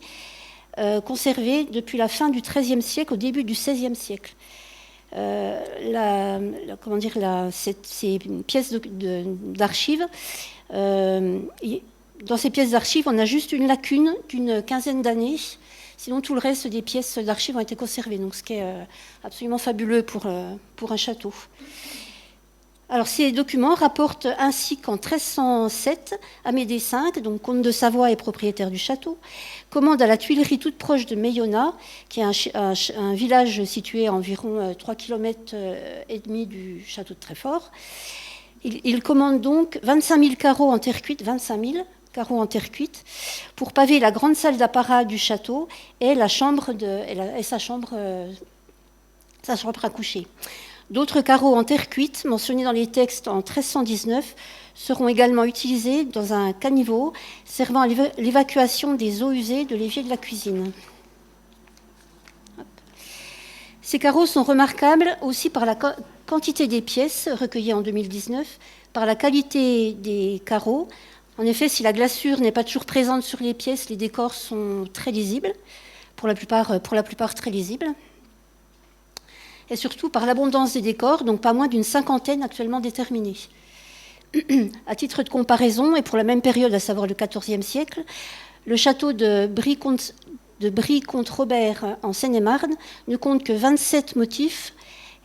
conservés depuis la fin du XIIIe siècle au début du XVIe siècle. Ces pièces d'archives, dans ces pièces d'archives, on a juste une lacune d'une quinzaine d'années. Sinon, tout le reste des pièces d'archives ont été conservées, donc ce qui est absolument fabuleux pour un château. Alors, ces documents rapportent ainsi qu'en 1307, Amédée V, donc comte de Savoie et propriétaire du château, commande à la Tuilerie toute proche de Meillonna, qui est un village situé à environ 3,5 km du château de Treffort. Il commande donc 25 000 carreaux en terre cuite, 25 000 carreaux en terre cuite, pour paver la grande salle d'apparat du château et sa chambre à coucher. D'autres carreaux en terre cuite, mentionnés dans les textes en 1319, seront également utilisés dans un caniveau servant à l'évacuation des eaux usées de l'évier de la cuisine. Ces carreaux sont remarquables aussi par la quantité des pièces recueillies en 2019, par la qualité des carreaux. En effet, si la glaçure n'est pas toujours présente sur les pièces, les décors sont très lisibles, pour la plupart très lisibles. Et surtout par l'abondance des décors, donc pas moins d'une 50aine actuellement déterminée. À titre de comparaison, et pour la même période, à savoir le XIVe siècle, le château de Brie-Comte-Robert en Seine-et-Marne ne compte que 27 motifs,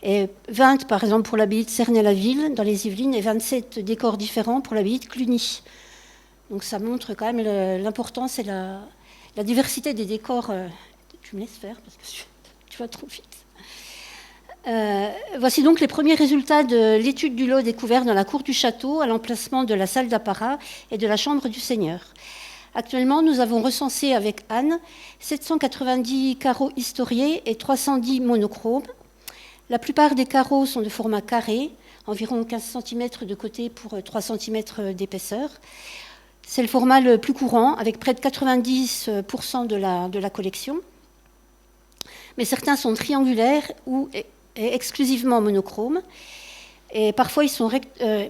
et 20 par exemple pour l'abbaye de Cernay-la-Ville dans les Yvelines, et 27 décors différents pour l'abbaye de Cluny. Donc ça montre quand même l'importance et la diversité des décors. Tu me laisses faire parce que tu vas trop vite. Voici donc les premiers résultats de l'étude du lot découvert dans la cour du château, à l'emplacement de la salle d'apparat et de la chambre du seigneur. Actuellement, nous avons recensé avec Anne 790 carreaux historiés et 310 monochromes. La plupart des carreaux sont de format carré, environ 15 cm de côté pour 3 cm d'épaisseur. C'est le format le plus courant, avec près de 90% de la collection. Mais certains sont triangulaires ou exclusivement monochromes. Et parfois,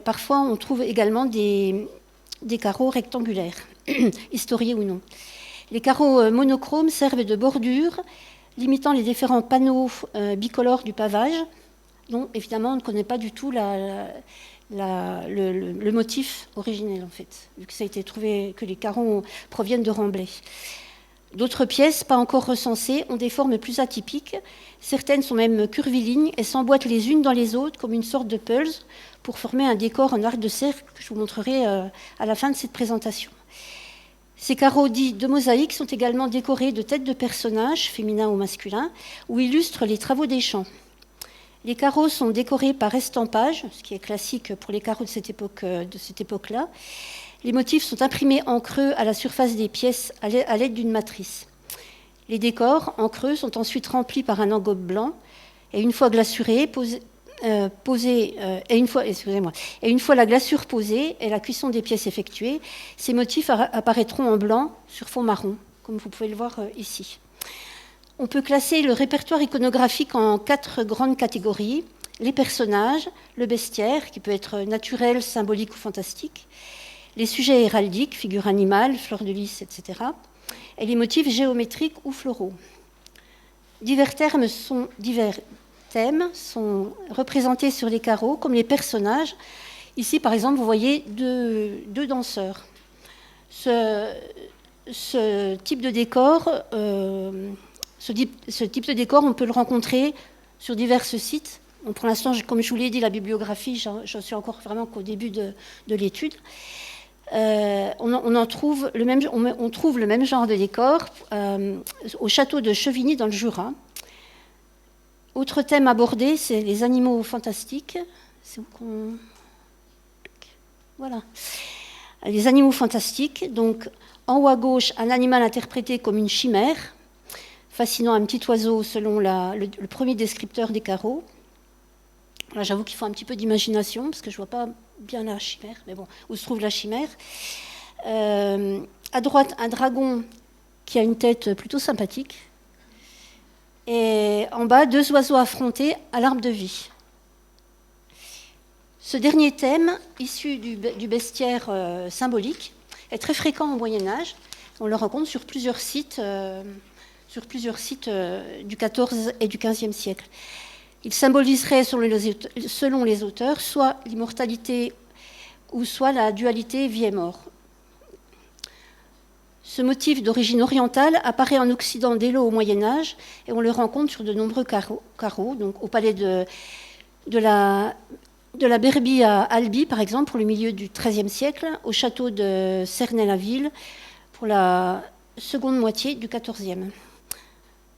parfois on trouve également des carreaux rectangulaires, historiés ou non. Les carreaux monochromes servent de bordure, limitant les différents panneaux bicolores du pavage, dont évidemment on ne connaît pas du tout le motif originel, en fait, vu que ça a été trouvé que les carreaux proviennent de remblais. D'autres pièces, pas encore recensées, ont des formes plus atypiques. Certaines sont même curvilignes et s'emboîtent les unes dans les autres comme une sorte de pulse pour former un décor en arc de cercle que je vous montrerai à la fin de cette présentation. Ces carreaux dits de mosaïque sont également décorés de têtes de personnages, féminins ou masculins, ou illustrent les travaux des champs. Les carreaux sont décorés par estampage, ce qui est classique pour les carreaux de cette époque-là. Les motifs sont imprimés en creux à la surface des pièces à l'aide d'une matrice. Les décors en creux sont ensuite remplis par un engobe blanc et une fois glacurés, une fois la glaçure posée et la cuisson des pièces effectuée, ces motifs apparaîtront en blanc sur fond marron, comme vous pouvez le voir ici. On peut classer le répertoire iconographique en 4 grandes catégories: les personnages, le bestiaire, qui peut être naturel, symbolique ou fantastique, les sujets héraldiques, figures animales, fleurs de lys, etc., et les motifs géométriques ou floraux. Divers thèmes sont représentés sur les carreaux, comme les personnages. Ici, par exemple, vous voyez deux danseurs. Ce type de décor Ce type de décor, on peut le rencontrer sur divers sites. Bon, pour l'instant, comme je vous l'ai dit, la bibliographie, je suis encore vraiment qu'au début de l'étude. On trouve le même genre de décor au château de Chevigny dans le Jura. Autre thème abordé, c'est les animaux fantastiques. C'est où qu'on... Voilà. Les animaux fantastiques. Donc, en haut à gauche, un animal interprété comme une chimère, fascinant un petit oiseau selon le premier descripteur des carreaux. Là, j'avoue qu'il faut un petit peu d'imagination, parce que je ne vois pas bien la chimère, mais bon, où se trouve la chimère. À droite, un dragon qui a une tête plutôt sympathique. Et en bas, 2 oiseaux affrontés à l'arbre de vie. Ce dernier thème, issu du bestiaire symbolique, est très fréquent au Moyen-Âge. On le rencontre sur plusieurs sites du XIVe et du XVe siècle. Il symboliserait, selon les auteurs, soit l'immortalité ou soit la dualité vie et mort. Ce motif d'origine orientale apparaît en Occident dès le Moyen-Âge et on le rencontre sur de nombreux carreaux, donc au palais de la Berbie à Albi, par exemple, pour le milieu du XIIIe siècle, au château de Cernay-la-Ville pour la seconde moitié du XIVe.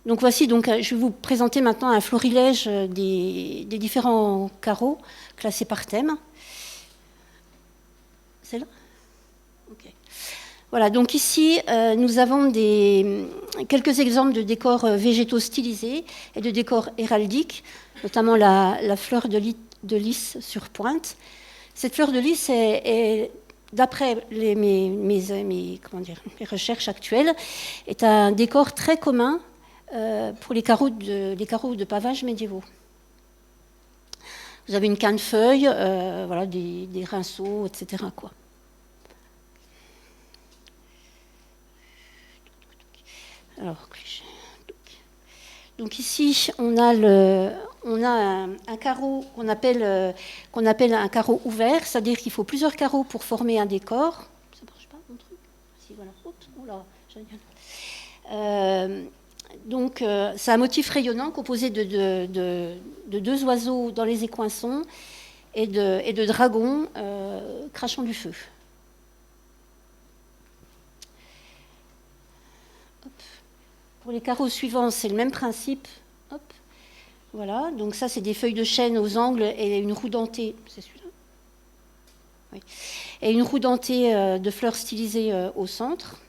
Donc voici, je vais vous présenter maintenant un florilège des différents carreaux classés par thème. C'est là ? Ok. Voilà, donc ici, nous avons quelques exemples de décors végétaux stylisés et de décors héraldiques, notamment la fleur de lys sur pointe. Cette fleur de lys est d'après mes recherches actuelles, est un décor très commun pour les carreaux de pavage médiévaux. Vous avez une canne-feuille, voilà, des rinceaux, etc., quoi. Alors, donc ici, on a un carreau qu'on appelle un carreau ouvert, c'est-à-dire qu'il faut plusieurs carreaux pour former un décor. Ça marche pas, mon truc ? Si, voilà. Donc, c'est un motif rayonnant composé de 2 oiseaux dans les écoinçons et de dragons crachant du feu. Hop. Pour les carreaux suivants, c'est le même principe. Hop. Voilà, donc ça, c'est des feuilles de chêne aux angles et une roue dentée. C'est celui-là ? Oui. Et une roue dentée de fleurs stylisées au centre.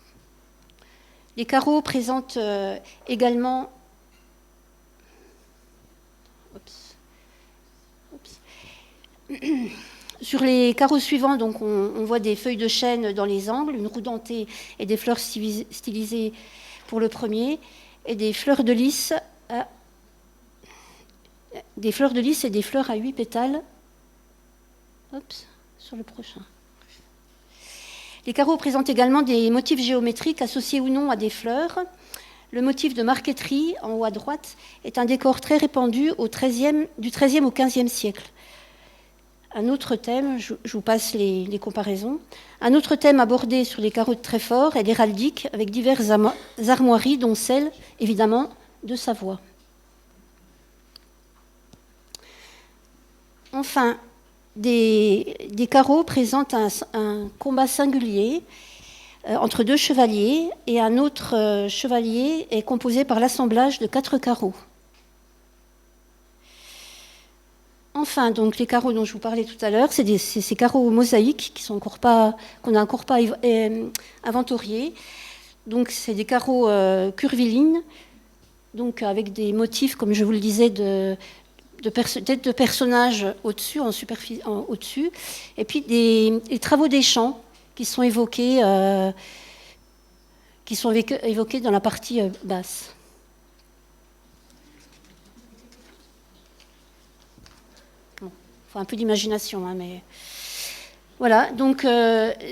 Les carreaux présentent également... Sur les carreaux suivants, donc, on voit des feuilles de chêne dans les angles, une roue dentée et des fleurs stylisées pour le premier, et des fleurs de lys et des fleurs à 8 pétales sur le prochain. Les carreaux présentent également des motifs géométriques associés ou non à des fleurs. Le motif de marqueterie, en haut à droite, est un décor très répandu du XIIIe au XVe siècle. Un autre thème, je vous passe les comparaisons, un autre thème abordé sur les carreaux de Treffort est l'héraldique, avec diverses armoiries, dont celle, évidemment, de Savoie. Enfin, des carreaux présentent un combat singulier entre 2 chevaliers, et un autre chevalier est composé par l'assemblage de 4 carreaux. Enfin, donc les carreaux dont je vous parlais tout à l'heure, c'est ces carreaux mosaïques qu'on n'a encore pas inventoriés. Donc c'est des carreaux curvilignes, donc avec des motifs, comme je vous le disais, de personnages au-dessus, au-dessus, et puis des travaux des champs qui sont évoqués dans la partie basse. Bon, il faut un peu d'imagination, mais voilà. Donc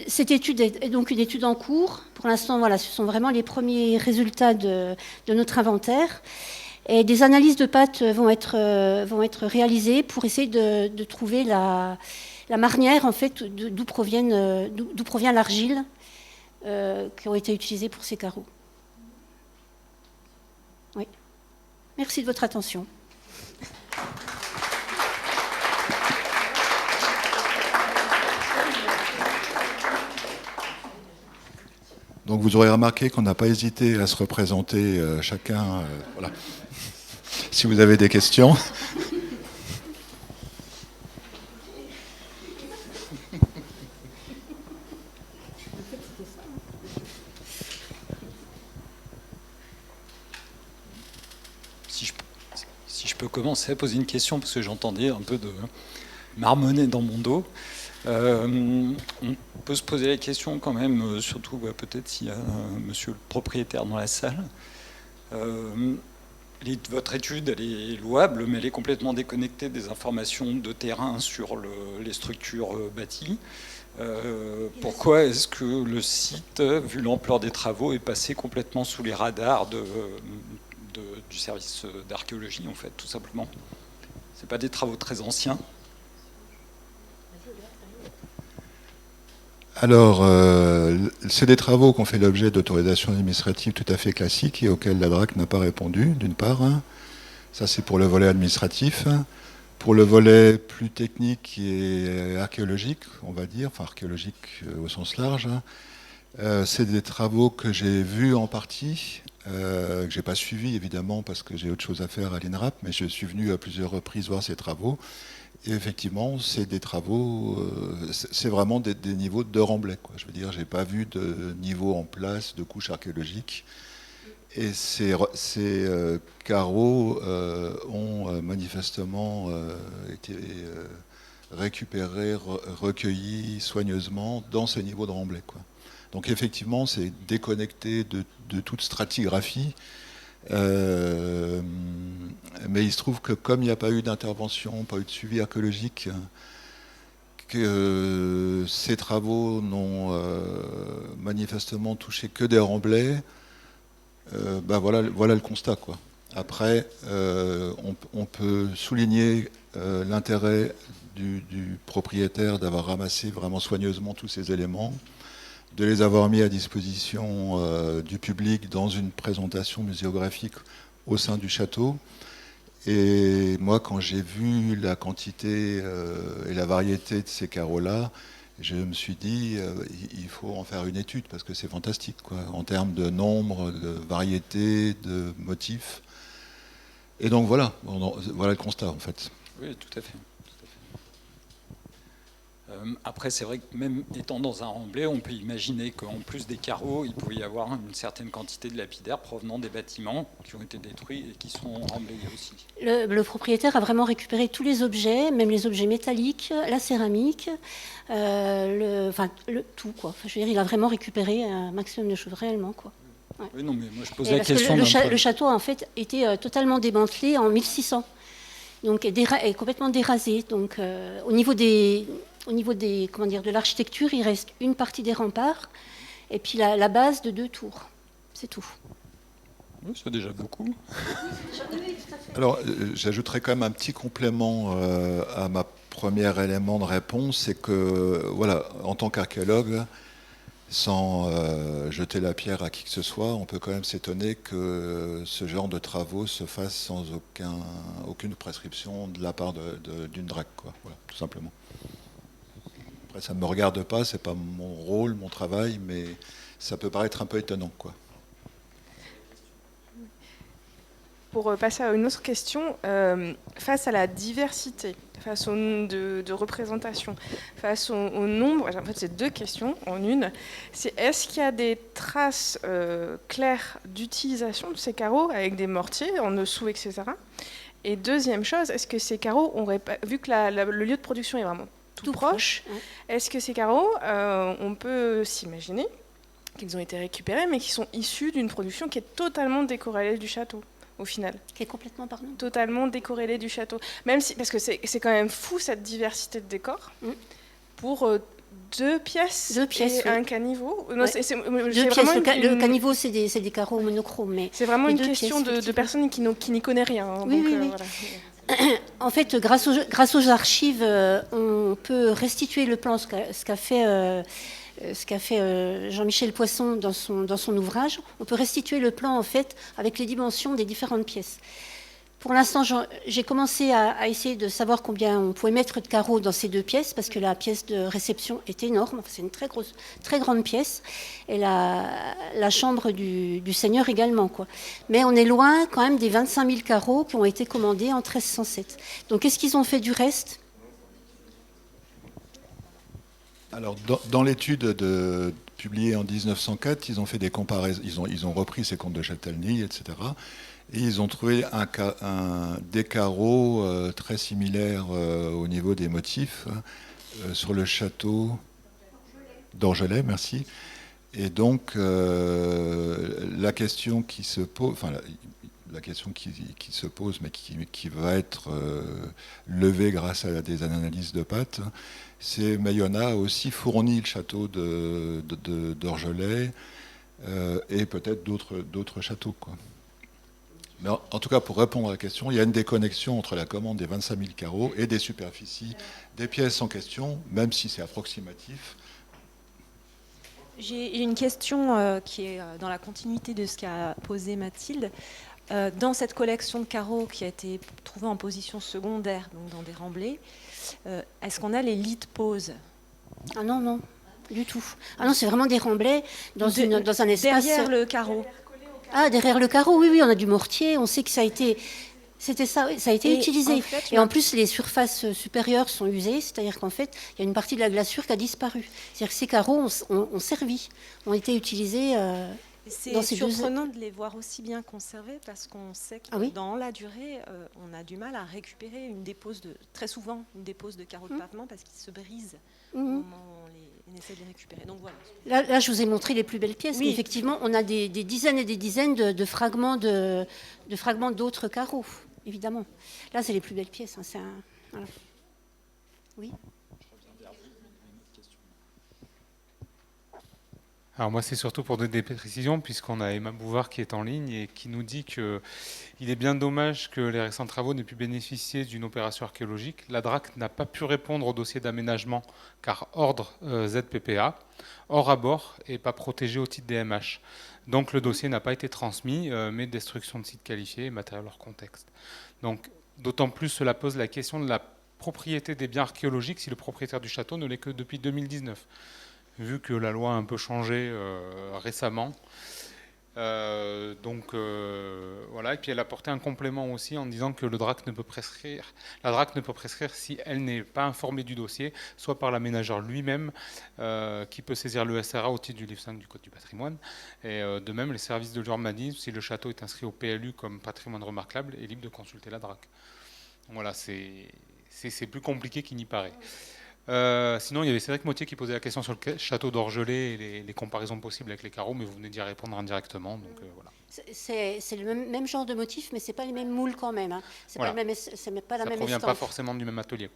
cette étude est donc une étude en cours. Pour l'instant, voilà, ce sont vraiment les premiers résultats de notre inventaire. Et des analyses de pâtes vont être réalisées pour essayer de trouver la marnière, en fait, d'où provient l'argile qui a été utilisée pour ces carreaux. Oui. Merci de votre attention. Donc vous aurez remarqué qu'on n'a pas hésité à se représenter chacun. Voilà. Si vous avez des questions. Si je peux commencer à poser une question, parce que j'entendais un peu de marmonner dans mon dos. On peut se poser la question quand même, surtout peut-être s'il y a monsieur le propriétaire dans la salle. Votre étude, elle est louable, mais elle est complètement déconnectée des informations de terrain sur les structures bâties. Pourquoi est-ce que le site, vu l'ampleur des travaux, est passé complètement sous les radars du service d'archéologie, en fait, tout simplement? C'est pas des travaux très anciens? Alors, c'est des travaux qui ont fait l'objet d'autorisations administratives tout à fait classiques et auxquelles la DRAC n'a pas répondu, d'une part. Ça, c'est pour le volet administratif. Pour le volet plus technique et archéologique, on va dire, enfin archéologique au sens large, c'est des travaux que j'ai vus en partie, que je n'ai pas suivis évidemment parce que j'ai autre chose à faire à l'INRAP, mais je suis venu à plusieurs reprises voir ces travaux. Et effectivement, c'est des travaux, c'est vraiment des niveaux de remblai, quoi. Je veux dire, j'ai pas vu de niveau en place de couche archéologique. Et ces carreaux ont manifestement été récupérés, recueillis soigneusement dans ce niveau de remblai, quoi. Donc effectivement, c'est déconnecté de toute stratigraphie. Mais il se trouve que comme il n'y a pas eu d'intervention, pas eu de suivi archéologique, que ces travaux n'ont manifestement touché que des remblais, voilà le constat, quoi. Après, on peut souligner l'intérêt du propriétaire d'avoir ramassé vraiment soigneusement tous ces éléments, de les avoir mis à disposition du public dans une présentation muséographique au sein du château. Et moi, quand j'ai vu la quantité et la variété de ces carreaux-là, je me suis dit, il faut en faire une étude, parce que c'est fantastique, quoi, en termes de nombre, de variété, de motifs. Et donc voilà le constat, en fait. Oui, tout à fait. Après, c'est vrai que même étant dans un remblai, on peut imaginer qu'en plus des carreaux, il pouvait y avoir une certaine quantité de lapidaires provenant des bâtiments qui ont été détruits et qui sont remblayés aussi. Le propriétaire a vraiment récupéré tous les objets, même les objets métalliques, la céramique, tout, quoi. Enfin, je veux dire, il a vraiment récupéré un maximum de choses réellement, quoi. Ouais. Oui, non, mais moi je pose la parce question. Que le château, en fait, était totalement démantelé en 1600, donc est complètement dérasé. Donc, au niveau de l'architecture, il reste une partie des remparts et puis la base de 2 tours. C'est tout. Oui, c'est déjà beaucoup. Alors, j'ajouterais quand même un petit complément à ma premier élément de réponse, c'est que, voilà, en tant qu'archéologue, sans jeter la pierre à qui que ce soit, on peut quand même s'étonner que ce genre de travaux se fassent sans aucune prescription de la part d'une DRAC, quoi. Voilà, tout simplement. Après, ça ne me regarde pas, c'est pas mon rôle, mon travail, mais ça peut paraître un peu étonnant, quoi. Pour passer à une autre question, face à la diversité, face au nombre de représentations, face au nombre, en fait c'est 2 questions en une, c'est est-ce qu'il y a des traces claires d'utilisation de ces carreaux avec des mortiers en dessous, etc. Et deuxième chose, est-ce que ces carreaux, vu que le lieu de production est vraiment tout proche, est-ce que ces carreaux, on peut s'imaginer qu'ils ont été récupérés, mais qui sont issus d'une production qui est totalement décorrélée du château au final. Qui est complètement, pardon. Totalement décorrélé du château. Même si, parce que c'est quand même fou cette diversité de décors. Pour 2 pièces et un caniveau. Non, c'est 2 pièces. Le caniveau, c'est des carreaux monochromes. C'est vraiment une question de personnes qui n'y connaissent rien. Hein, oui, oui. Voilà. En fait, grâce aux archives, on peut restituer le plan, ce qu'a fait ce qu'a fait Jean-Michel Poisson dans son ouvrage. On peut restituer le plan, en fait, avec les dimensions des différentes pièces. Pour l'instant, j'ai commencé à essayer de savoir combien on pouvait mettre de carreaux dans ces deux pièces, parce que la pièce de réception est énorme. Enfin, c'est une très grande pièce. Et la chambre du Seigneur également, quoi. Mais on est loin quand même des 25 000 carreaux qui ont été commandés en 1307. Donc, qu'est-ce qu'ils ont fait du reste ? Alors, dans l'étude publiée en 1904, ils ont fait des comparaisons. Ils ont repris ces comptes de Châtellenie, etc. Et ils ont trouvé des carreaux très similaires au niveau des motifs sur le château d'Orgelès, merci. Et donc, la question qui se pose, enfin, la question qui se pose, mais qui va être levée grâce à des analyses de pâte, c'est Mayonna a aussi fourni le château d'Orgelès et peut-être d'autres châteaux, quoi. Mais en tout cas, pour répondre à la question, il y a une déconnexion entre la commande des 25 000 carreaux et des superficies des pièces en question, même si c'est approximatif. J'ai une question qui est dans la continuité de ce qu'a posé Mathilde. Dans cette collection de carreaux qui a été trouvée en position secondaire, donc dans des remblais, est-ce qu'on a les lits de pose ? Ah non, du tout. Ah non, c'est vraiment des remblais dans un espace... Derrière le carreau. Ah, derrière le carreau, oui, on a du mortier, on sait que ça a été utilisé. Et en plus, les surfaces supérieures sont usées, c'est-à-dire qu'en fait, il y a une partie de la glaçure qui a disparu. C'est-à-dire que ces carreaux ont servi, ont été utilisés dans ces deux... C'est surprenant de les voir aussi bien conservés, parce qu'on sait que dans la durée, on a du mal à récupérer très souvent une dépose de carreaux de pavement, parce qu'ils se brisent au moment où on essaie de les récupérer. Donc voilà. Là, je vous ai montré les plus belles pièces, mais effectivement, on a des dizaines et des dizaines de fragments d'autres carreaux, évidemment. Là, c'est les plus belles pièces. Voilà. Oui. Alors moi, c'est surtout pour donner des précisions, puisqu'on a Emma Bouvard qui est en ligne et qui nous dit qu'il est bien dommage que les récents travaux n'aient pu bénéficier d'une opération archéologique. La DRAC n'a pas pu répondre au dossier d'aménagement, car ordre ZPPA, hors abord et pas protégé au titre des MH. Donc le dossier n'a pas été transmis, mais destruction de sites qualifiés et matériel hors contexte. Donc d'autant plus cela pose la question de la propriété des biens archéologiques si le propriétaire du château ne l'est que depuis 2019. Vu que la loi a un peu changé récemment. Voilà. Et puis elle a apporté un complément aussi en disant que la DRAC ne peut prescrire si elle n'est pas informée du dossier, soit par l'aménageur lui-même, qui peut saisir le SRA au titre du livre 5 du Code du patrimoine. Et de même, les services de l'urbanisme, si le château est inscrit au PLU comme patrimoine remarquable, est libre de consulter la DRAC. Voilà, c'est plus compliqué qu'il n'y paraît. Sinon, il y avait Cédric Mottier qui posait la question sur le château d'Orgelès et les comparaisons possibles avec les carreaux, mais vous venez d'y répondre indirectement. Donc, voilà. C'est le même genre de motif, mais ce n'est pas les mêmes moules quand même. Hein. Voilà. pas la même estampe. Ça ne provient pas forcément du même atelier.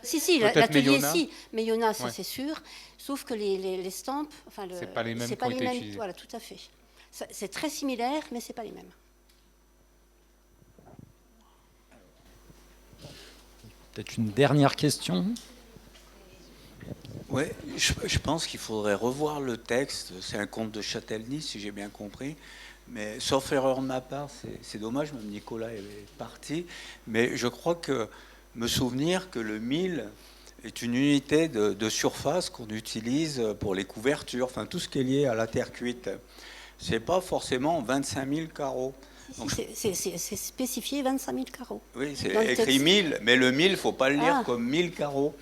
Si, l'atelier, si. Mayonna, ça c'est sûr. Sauf que les stampes... Ce n'est pas les mêmes qui ont été utilisés. Voilà, tout à fait. C'est très similaire, mais ce n'est pas les mêmes. Peut-être une dernière question. Oui, je pense qu'il faudrait revoir le texte. C'est un conte de Châtellenie, si j'ai bien compris. Mais sauf erreur de ma part, c'est dommage, même Nicolas est parti. Mais je crois que me souvenir que le mille est une unité de surface qu'on utilise pour les couvertures, enfin tout ce qui est lié à la terre cuite. C'est pas forcément 25 000 carreaux. C'est spécifié 25 000 carreaux. Oui, c'est écrit 1000, mais le 1000, il ne faut pas le lire comme 1000 carreaux.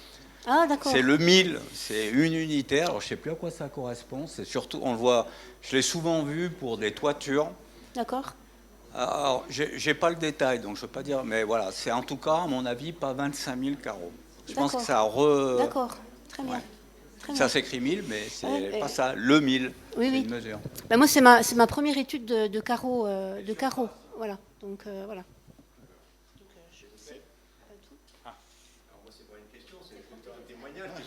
Ah, d'accord. C'est le 1000, c'est une unité. Alors, je ne sais plus à quoi ça correspond. C'est surtout, on le voit, je l'ai souvent vu pour des toitures. D'accord. Alors, je n'ai pas le détail, donc je ne peux pas dire, mais voilà, c'est en tout cas, à mon avis, pas 25 000 carreaux. Je pense que ça D'accord, très bien. Ouais. Ça s'écrit 1000, mais c'est pas ça, le 1000, c'est une mesure. Ben moi, c'est ma première étude de carreaux. Voilà, donc voilà. Je sais pas tout. Alors moi, c'est pas une question, c'est plutôt un témoignage.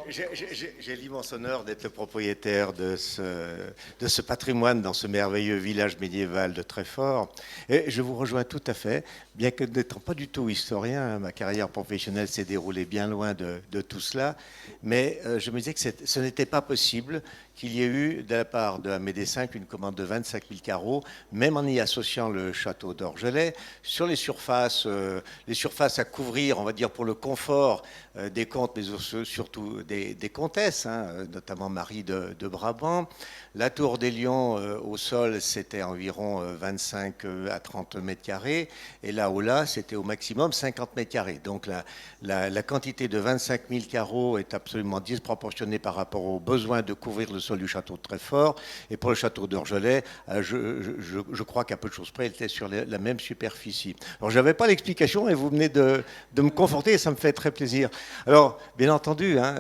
J'ai l'immense honneur d'être le propriétaire de ce patrimoine dans ce merveilleux village médiéval de Treffort. Et je vous rejoins tout à fait, bien que n'étant pas du tout historien, ma carrière professionnelle s'est déroulée bien loin de tout cela, mais je me disais que ce n'était pas possible qu'il y ait eu de la part de Amédée V une commande de 25 000 carreaux, même en y associant le château d'Orgelès, sur les surfaces à couvrir, on va dire pour le confort des comtes, mais surtout des comtesses, hein, notamment Marie de Brabant. La tour des Lions au sol, c'était environ 25 à 30 mètres carrés, et là au là, c'était au maximum 50 mètres carrés. Donc la quantité de 25 000 carreaux est absolument disproportionnée par rapport aux besoins de couvrir le sol du château de Treffort. Et pour le château d'Orgelès, je crois qu'à peu de choses près, il était sur la même superficie. Alors, je n'avais pas l'explication et vous venez de me conforter et ça me fait très plaisir. Alors, bien entendu, hein,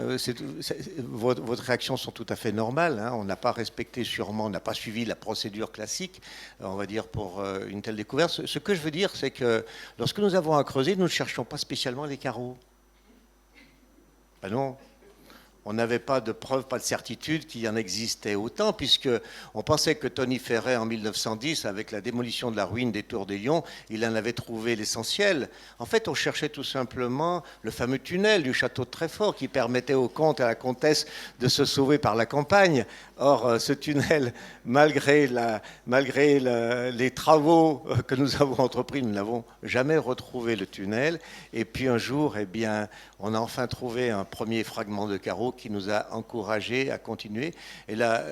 vos réactions sont tout à fait normales. Hein, on n'a pas respecté sûrement, on n'a pas suivi la procédure classique, on va dire, pour une telle découverte. Ce que je veux dire, c'est que lorsque nous avons à creuser, nous ne cherchons pas spécialement les carreaux. Ben non. On n'avait pas de preuves, pas de certitude qu'il y en existait autant, puisqu'on pensait que Tony Ferret, en 1910, avec la démolition de la ruine des Tours des Lions, il en avait trouvé l'essentiel. En fait, on cherchait tout simplement le fameux tunnel du château de Treffort qui permettait au comte et à la comtesse de se sauver par la campagne. Or, ce tunnel, malgré les travaux que nous avons entrepris, nous n'avons jamais retrouvé le tunnel. Et puis un jour, eh bien, on a enfin trouvé un premier fragment de carreau qui nous a encouragés à continuer. Et là,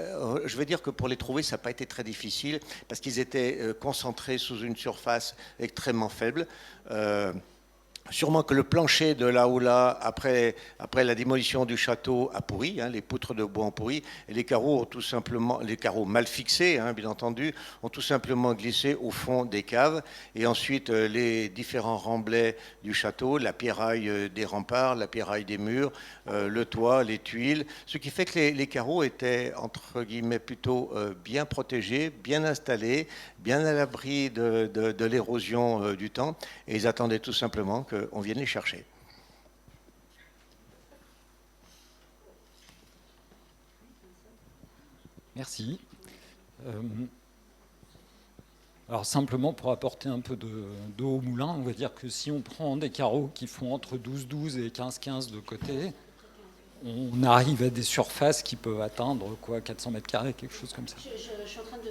je veux dire que pour les trouver, ça n'a pas été très difficile parce qu'ils étaient concentrés sous une surface extrêmement faible. Sûrement que le plancher de là-haut-là, après la démolition du château, a pourri, hein, les poutres de bois ont pourri, et les carreaux ont tout simplement, les carreaux mal fixés, hein, bien entendu, ont tout simplement glissé au fond des caves. Et ensuite, les différents remblais du château, la pierraille des remparts, la pierraille des murs, le toit, les tuiles, ce qui fait que les carreaux étaient, entre guillemets, plutôt bien protégés, bien installés, bien à l'abri de l'érosion du temps, et ils attendaient tout simplement qu'on vienne les chercher. Merci. Alors simplement pour apporter un peu d'eau au moulin, on va dire que si on prend des carreaux qui font entre 12-12 et 15-15 de côté, on arrive à des surfaces qui peuvent atteindre 400 mètres carrés, quelque chose comme ça. Je suis en train de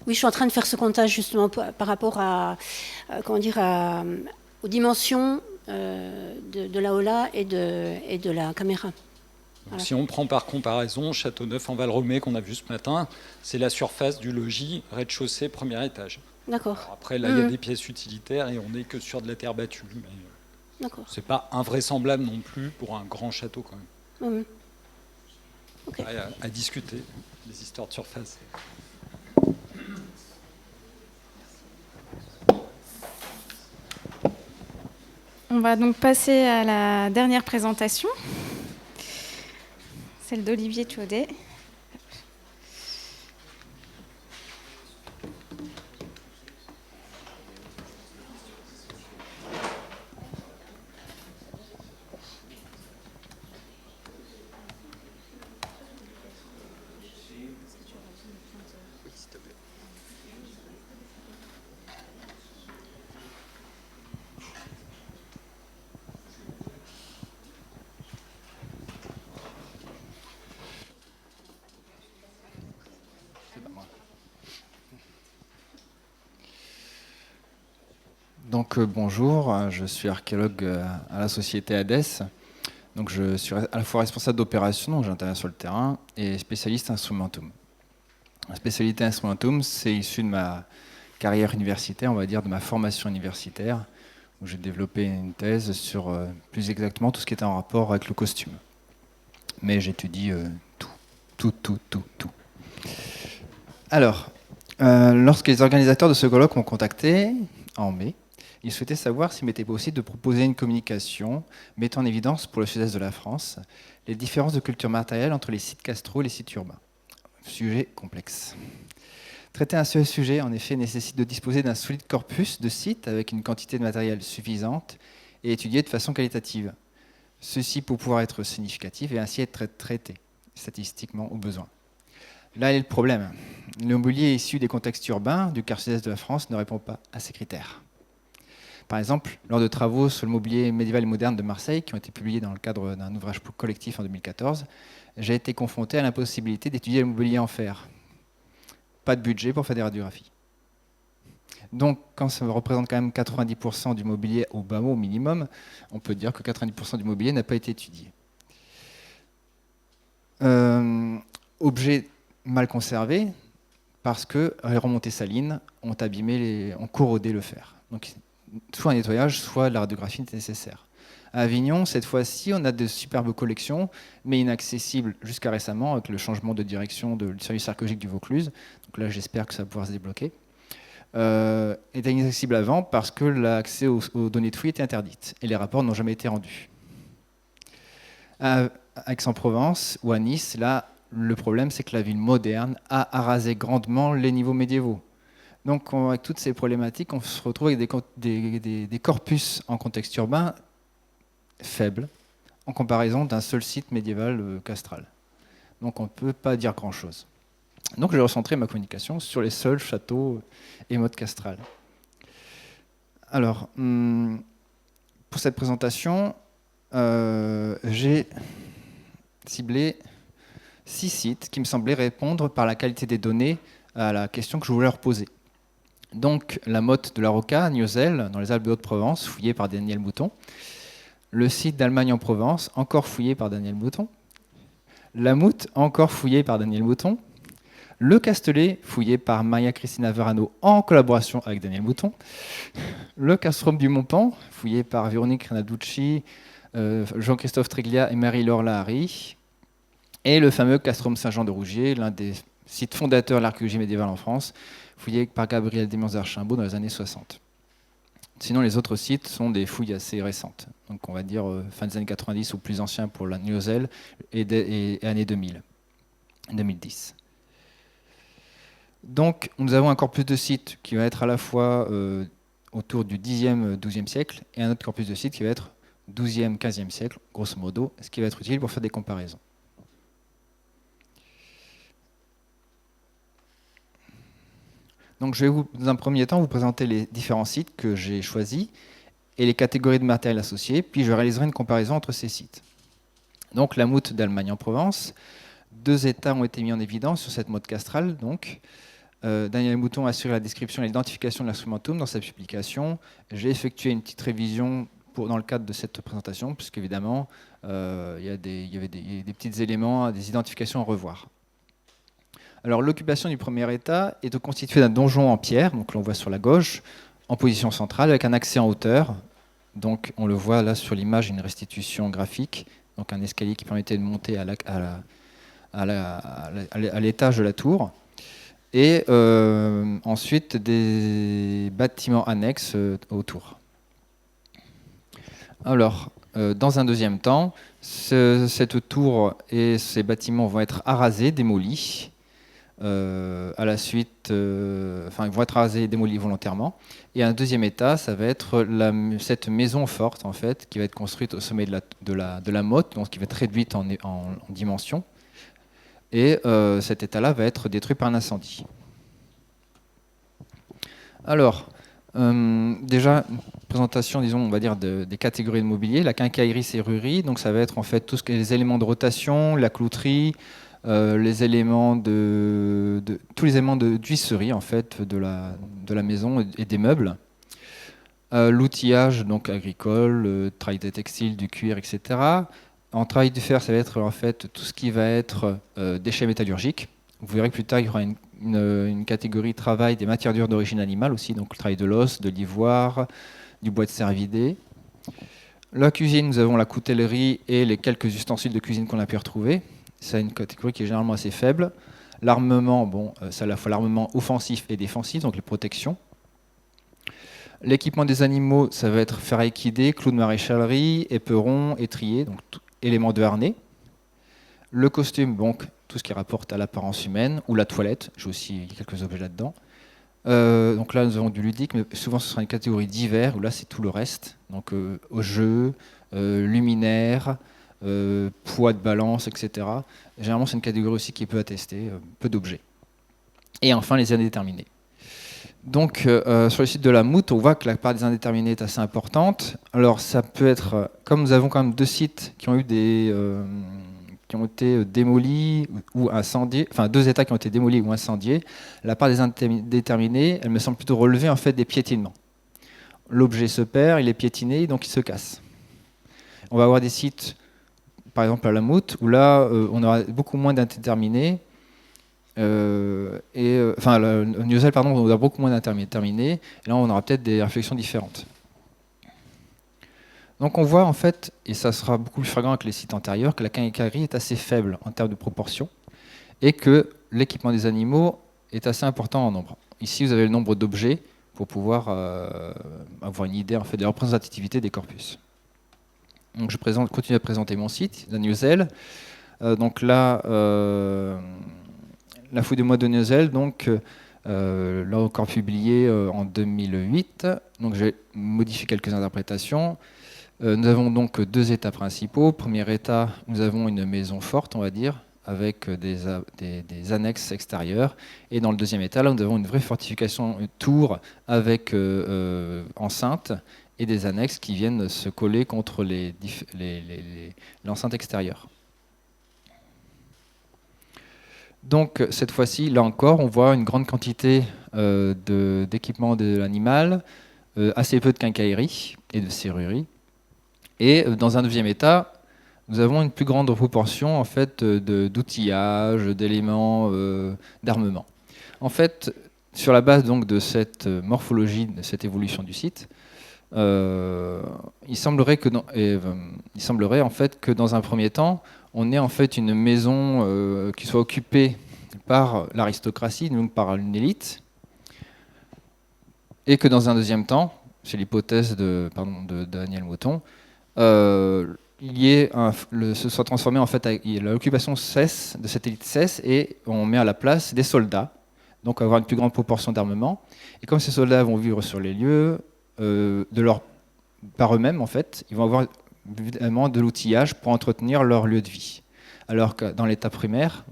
Oui, je suis en train de faire ce comptage justement par rapport à, aux dimensions de la Ola et de la caméra. Voilà. Si on prend par comparaison Châteauneuf en Valromey qu'on a vu ce matin, c'est la surface du logis rez-de-chaussée, premier étage. D'accord. Après, là, il y a des pièces utilitaires et on n'est que sur de la terre battue. D'accord. C'est pas invraisemblable non plus pour un grand château quand même. Okay. À discuter, les histoires de surface. On va donc passer à la dernière présentation, celle d'Olivier Thaudet. Donc bonjour, je suis archéologue à la société Hadès. Donc je suis à la fois responsable d'opération, donc j'interviens sur le terrain, et spécialiste instrumentum. La spécialité instrumentum, c'est issu de ma carrière universitaire, on va dire de ma formation universitaire, où j'ai développé une thèse sur plus exactement tout ce qui était en rapport avec le costume. Mais j'étudie tout. Alors, lorsque les organisateurs de ce colloque m'ont contacté en mai, ils souhaitaient savoir s'il m'était possible de proposer une communication mettant en évidence pour le sud-est de la France les différences de culture matérielle entre les sites castraux et les sites urbains. Sujet complexe. Traiter un seul sujet, en effet, nécessite de disposer d'un solide corpus de sites avec une quantité de matériel suffisante et étudiés de façon qualitative. Ceci pour pouvoir être significatif et ainsi être traité statistiquement au besoin. Là est le problème. Le mobilier issu des contextes urbains du quart sud-est de la France ne répond pas à ces critères. Par exemple, lors de travaux sur le mobilier médiéval et moderne de Marseille, qui ont été publiés dans le cadre d'un ouvrage collectif en 2014, j'ai été confronté à l'impossibilité d'étudier le mobilier en fer. Pas de budget pour faire des radiographies. Donc, quand ça représente quand même 90% du mobilier au bas mot, au minimum, on peut dire que 90% du mobilier n'a pas été étudié. Objet mal conservé, parce que les remontées salines ont abîmé, ont corrodé le fer. Donc, soit un nettoyage, soit de la radiographie nécessaire. À Avignon, cette fois-ci, on a de superbes collections, mais inaccessibles jusqu'à récemment avec le changement de direction du service archéologique du Vaucluse. Donc là, j'espère que ça va pouvoir se débloquer. Était inaccessible avant parce que l'accès aux données de fouilles était interdite et les rapports n'ont jamais été rendus. À Aix-en-Provence ou à Nice, là, le problème, c'est que la ville moderne a arasé grandement les niveaux médiévaux. Donc, avec toutes ces problématiques, on se retrouve avec des corpus en contexte urbain faibles en comparaison d'un seul site médiéval castral. Donc, on ne peut pas dire grand-chose. Donc, j'ai recentré ma communication sur les seuls châteaux et modes castrales. Alors, pour cette présentation, j'ai ciblé 6 sites qui me semblaient répondre par la qualité des données à la question que je voulais leur poser. Donc, la motte de la Rocca à Niozelle, dans les Alpes de Haute-Provence, fouillée par Daniel Mouton. Le site d'Allemagne en Provence, encore fouillé par Daniel Mouton. La Moute, encore fouillée par Daniel Mouton. Le Castellet, fouillé par Maria Cristina Verano en collaboration avec Daniel Mouton. Le Castrum du Montpan, fouillé par Véronique Renaducci, Jean-Christophe Triglia et Marie-Laure Lahari. Et le fameux Castrum Saint-Jean de Rougier, l'un des sites fondateurs de l'archéologie médiévale en France, fouillé par Gabriel Desmions-Archimbault dans les années 60. Sinon, les autres sites sont des fouilles assez récentes. Donc, on va dire fin des années 90 ou plus anciens pour la Niozelle et années 2000, 2010. Donc, nous avons un corpus de sites qui va être à la fois autour du 10e, 12e siècle et un autre corpus de sites qui va être 12e, 15e siècle, grosso modo, ce qui va être utile pour faire des comparaisons. Donc, je vais dans un premier temps vous présenter les différents sites que j'ai choisis et les catégories de matériel associés, puis je réaliserai une comparaison entre ces sites. Donc, la Moute d'Allemagne en Provence. 2 états ont été mis en évidence sur cette motte castrale. Donc, Daniel Mouton a assuré la description et l'identification de l'instrumentum dans sa publication. J'ai effectué une petite révision dans le cadre de cette présentation, puisqu'évidemment, il y avait des petits éléments, des identifications à revoir. Alors, l'occupation du premier état est constituée d'un donjon en pierre, donc l'on voit sur la gauche, en position centrale, avec un accès en hauteur. Donc, on le voit là sur l'image, une restitution graphique, donc un escalier qui permettait de monter à l'étage de la tour. Et ensuite, des bâtiments annexes autour. Alors, dans un deuxième temps, cette tour et ces bâtiments vont être arasés, démolis. À la suite, ils vont être rasés et démolis volontairement. Et un deuxième état, ça va être cette maison forte en fait, qui va être construite au sommet de la motte, donc qui va être réduite en dimension. Et cet état-là va être détruit par un incendie. Alors, déjà, présentation, disons, on va dire des catégories de mobilier. La quincaillerie serrurerie, donc ça va être en fait tous les éléments de rotation, la clouterie, les éléments tous les éléments d'huisserie en fait de la maison et des meubles. L'outillage donc agricole, travail des textiles, du cuir, etc. En travail du fer, ça va être en fait tout ce qui va être déchets métallurgiques. Vous verrez que plus tard, il y aura une catégorie travail des matières dures d'origine animale aussi, donc le travail de l'os, de l'ivoire, du bois de cervidé. La cuisine, nous avons la coutellerie et les quelques ustensiles de cuisine qu'on a pu retrouver. C'est une catégorie qui est généralement assez faible. L'armement, c'est à la fois l'armement offensif et défensif, donc les protections. L'équipement des animaux, ça va être fer à équider, clous de maréchalerie, éperons, étriers, donc éléments de harnais. Le costume, donc tout ce qui rapporte à l'apparence humaine, ou la toilette, j'ai aussi quelques objets là-dedans. Donc là, nous avons du ludique, mais souvent ce sera une catégorie divers, où là, c'est tout le reste. Donc jeux, luminaires, poids de balance, etc. Généralement, c'est une catégorie aussi qui est peu attestée, peu d'objets. Et enfin, les indéterminés. Donc, sur le site de la Mout, on voit que la part des indéterminés est assez importante. Alors, ça peut être, comme nous avons quand même 2 sites qui ont eu qui ont été démolis ou incendiés, enfin 2 États qui ont été démolis ou incendiés, la part des indéterminés, elle me semble plutôt relever en fait des piétinements. L'objet se perd, il est piétiné, donc il se casse. On va avoir des sites, par exemple à la Mout, où là, on aura beaucoup moins d'indéterminés. Enfin, New Zealand, pardon, on aura beaucoup moins d'indéterminés. Et là, on aura peut-être des réflexions différentes. Donc on voit en fait, et ça sera beaucoup plus flagrant avec les sites antérieurs, que la quincaillerie est assez faible en termes de proportion et que l'équipement des animaux est assez important en nombre. Ici, vous avez le nombre d'objets pour pouvoir avoir une idée en fait, de la représentativité des corpus. Donc je continue à présenter mon site, la New Zealand. Donc là, la fouille des mois de New Zealand, donc là encore publié en 2008. Donc j'ai modifié quelques interprétations. Nous avons donc 2 états principaux. Premier état, nous avons une maison forte, on va dire, avec des annexes extérieures. Et dans le deuxième état, là, nous avons une vraie fortification, une tour avec enceinte et des annexes qui viennent se coller contre l'enceinte extérieure. Donc cette fois-ci, là encore, on voit une grande quantité d'équipements de l'animal, assez peu de quincaillerie et de serrurerie. Et dans un deuxième état, nous avons une plus grande proportion en fait, d'outillage, d'éléments d'armement. En fait, sur la base donc, de cette morphologie, de cette évolution du site, il semblerait en fait que dans un premier temps, on ait en fait une maison qui soit occupée par l'aristocratie, donc par une élite, et que dans un deuxième temps, c'est l'hypothèse de Daniel Mouton, se soit transformé en fait, l'occupation cesse de cette élite cesse et on met à la place des soldats, donc avoir une plus grande proportion d'armement. Et comme ces soldats vont vivre sur les lieux par eux-mêmes, en fait, ils vont avoir évidemment de l'outillage pour entretenir leur lieu de vie. Alors que dans l'état primaire,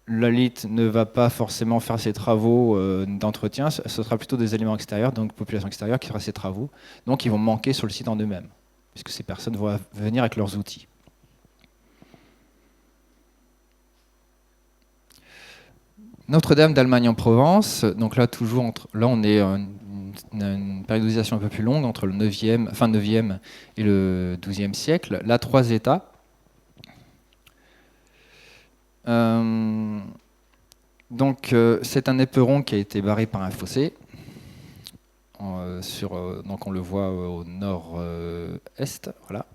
l'élite ne va pas forcément faire ses travaux d'entretien, ce sera plutôt des éléments extérieurs, donc population extérieure qui fera ses travaux. Donc ils vont manquer sur le site en eux-mêmes, puisque ces personnes vont venir avec leurs outils. Notre-Dame d'Allemagne en Provence, donc là toujours là on est une périodisation un peu plus longue entre le 9e, fin 9e et le 12e siècle. Là 3 états. Donc c'est un éperon qui a été barré par un fossé. Donc on le voit au nord-est. Voilà.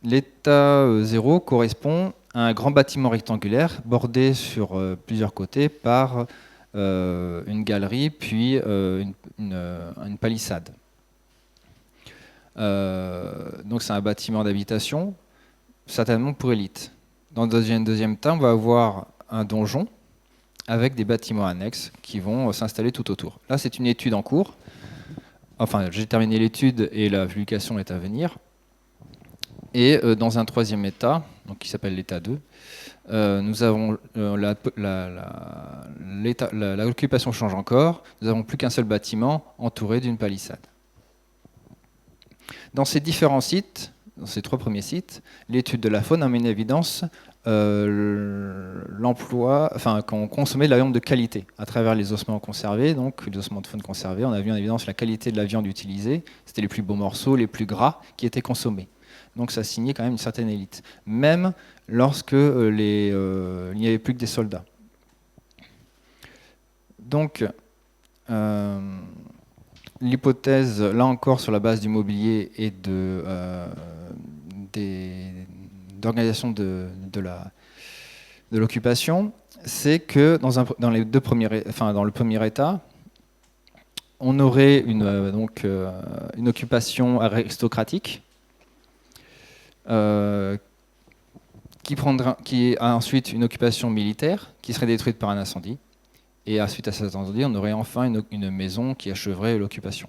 L'état 0 correspond à un grand bâtiment rectangulaire bordé sur plusieurs côtés par une galerie puis une palissade. Donc c'est un bâtiment d'habitation, certainement pour élite. Dans le deuxième temps, on va avoir un donjon avec des bâtiments annexes qui vont s'installer tout autour. Là, c'est une étude en cours. Enfin, j'ai terminé l'étude et la publication est à venir. Et dans un troisième état, donc qui s'appelle l'état 2, nous avons l'occupation change encore. Nous n'avons plus qu'un seul bâtiment entouré d'une palissade. Dans ces différents sites, dans ces 3 premiers sites, l'étude de la faune a mis en évidence qu'on consommait de la viande de qualité à travers les ossements conservés, donc les ossements de faune conservés. On a vu en évidence la qualité de la viande utilisée. C'était les plus beaux morceaux, les plus gras qui étaient consommés. Donc ça signait quand même une certaine élite, même lorsque il n'y avait plus que des soldats. Donc l'hypothèse, là encore sur la base du mobilier et d'organisation de l'occupation, c'est que dans le premier état, on aurait une occupation aristocratique qui a ensuite une occupation militaire qui serait détruite par un incendie Et suite à cet incendie, on aurait enfin une maison qui acheverait l'occupation.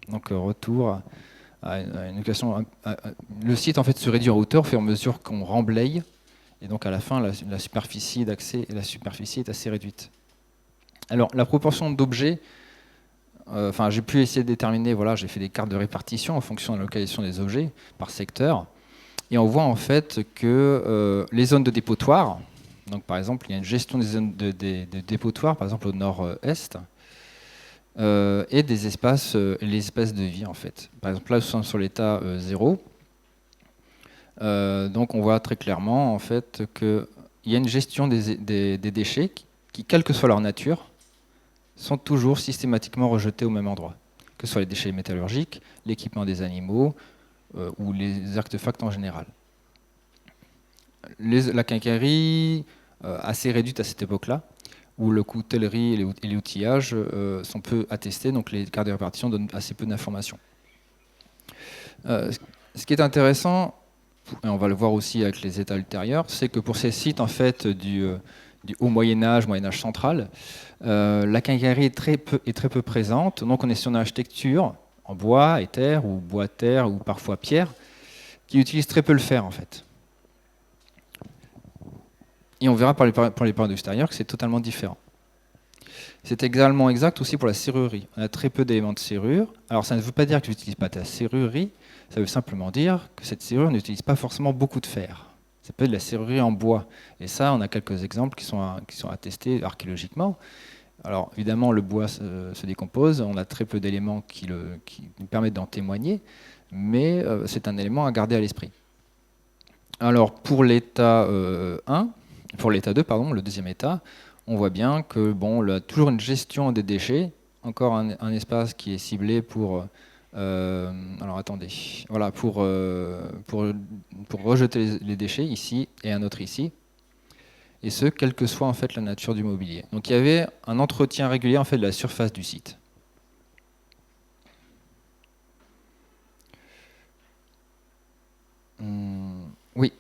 Donc retour à une occupation. Le site en fait se réduit en hauteur au fur et à mesure qu'on remblaye, et donc à la fin, la superficie d'accès et la superficie est assez réduite. Alors la proportion d'objets, j'ai pu essayer de déterminer, voilà, j'ai fait des cartes de répartition en fonction de la localisation des objets par secteur, et on voit en fait que les zones de dépotoir, donc par exemple il y a une gestion des zones de dépotoir, par exemple au nord-est, et des espaces, les espaces de vie en fait. Par exemple là, nous sommes sur l'état 0. Donc on voit très clairement en fait qu'il y a une gestion des déchets qui, quelle que soit leur nature, sont toujours systématiquement rejetés au même endroit. Que ce soit les déchets métallurgiques, l'équipement des animaux ou les artefacts en général. La quincaillerie, assez réduite à cette époque-là, où le coutellerie et les outillages sont peu attestés, donc les cartes de répartition donnent assez peu d'informations. Ce qui est intéressant, et on va le voir aussi avec les états ultérieurs, c'est que pour ces sites en fait, du haut Moyen-Âge, Moyen-Âge central, la quincaillerie est très peu présente, donc on est sur une architecture en bois et terre, ou bois-terre, ou parfois pierre, qui utilise très peu le fer en fait. Et on verra pour les périodes extérieures que c'est totalement différent. C'est également exact aussi pour la serrurerie. On a très peu d'éléments de serrure. Alors ça ne veut pas dire que je n'utilise pas de la serrurerie, ça veut simplement dire que cette serrure n'utilise pas forcément beaucoup de fer. Ça peut être de la serrurerie en bois. Et ça, on a quelques exemples qui sont attestés archéologiquement. Alors évidemment, le bois se décompose, on a très peu d'éléments qui nous permettent d'en témoigner, mais c'est un élément à garder à l'esprit. Alors pour l'état 1, pour l'état 2, pardon, le deuxième état, on voit bien que toujours une gestion des déchets, encore un espace qui est ciblé pour alors attendez, voilà, pour rejeter les déchets ici et un autre ici, et ce quelle que soit en fait la nature du mobilier. Donc il y avait un entretien régulier en fait de la surface du site. Oui.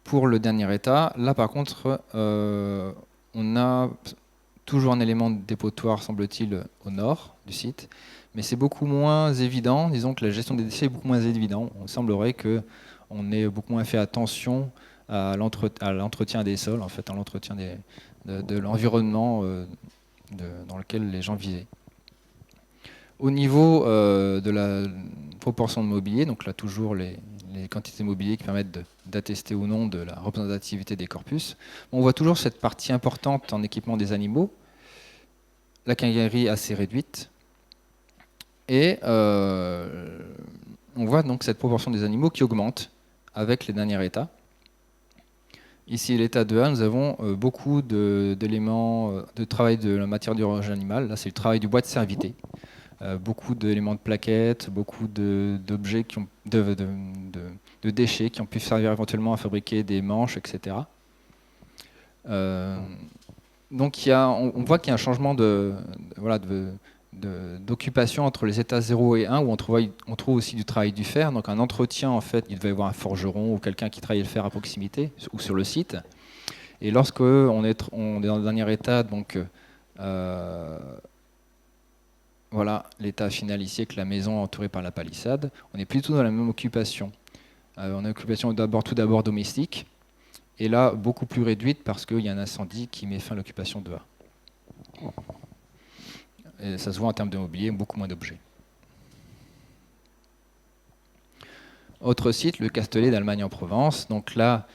Pour le dernier état, là par contre, on a toujours un élément de dépotoir, semble-t-il, au nord du site, mais c'est beaucoup moins évident. Disons que la gestion des déchets est beaucoup moins évidente. On semblerait qu'on ait beaucoup moins fait attention à l'entretien des sols, en fait, à l'entretien de l'environnement dans lequel les gens vivaient. Au niveau de la proportion de mobilier, donc là toujours les quantités de mobilier qui permettent d'attester ou non de la représentativité des corpus, on voit toujours cette partie importante en équipement des animaux, la quincaillerie assez réduite, et on voit donc cette proportion des animaux qui augmente avec les derniers états. Ici, l'état 2A, nous avons beaucoup d'éléments de travail de la matière d'origine animale. Là, c'est le travail du bois de cervité. Beaucoup d'éléments de plaquettes, beaucoup d'objets, de déchets qui ont pu servir éventuellement à fabriquer des manches, etc. Donc on voit qu'il y a un changement d'occupation entre les états 0 et 1, où on trouve aussi du travail du fer. Donc un entretien, en fait, il devait y avoir un forgeron ou quelqu'un qui travaillait le fer à proximité ou sur le site. Et lorsque on est dans le dernier état, donc voilà l'état final ici avec la maison entourée par la palissade, on est plutôt dans la même occupation. On a une occupation tout d'abord domestique, et là beaucoup plus réduite parce qu'il y a un incendie qui met fin à l'occupation de A. Et ça se voit en termes de mobilier, beaucoup moins d'objets. Autre site, le Castellet d'Allemagne en Provence. Donc là,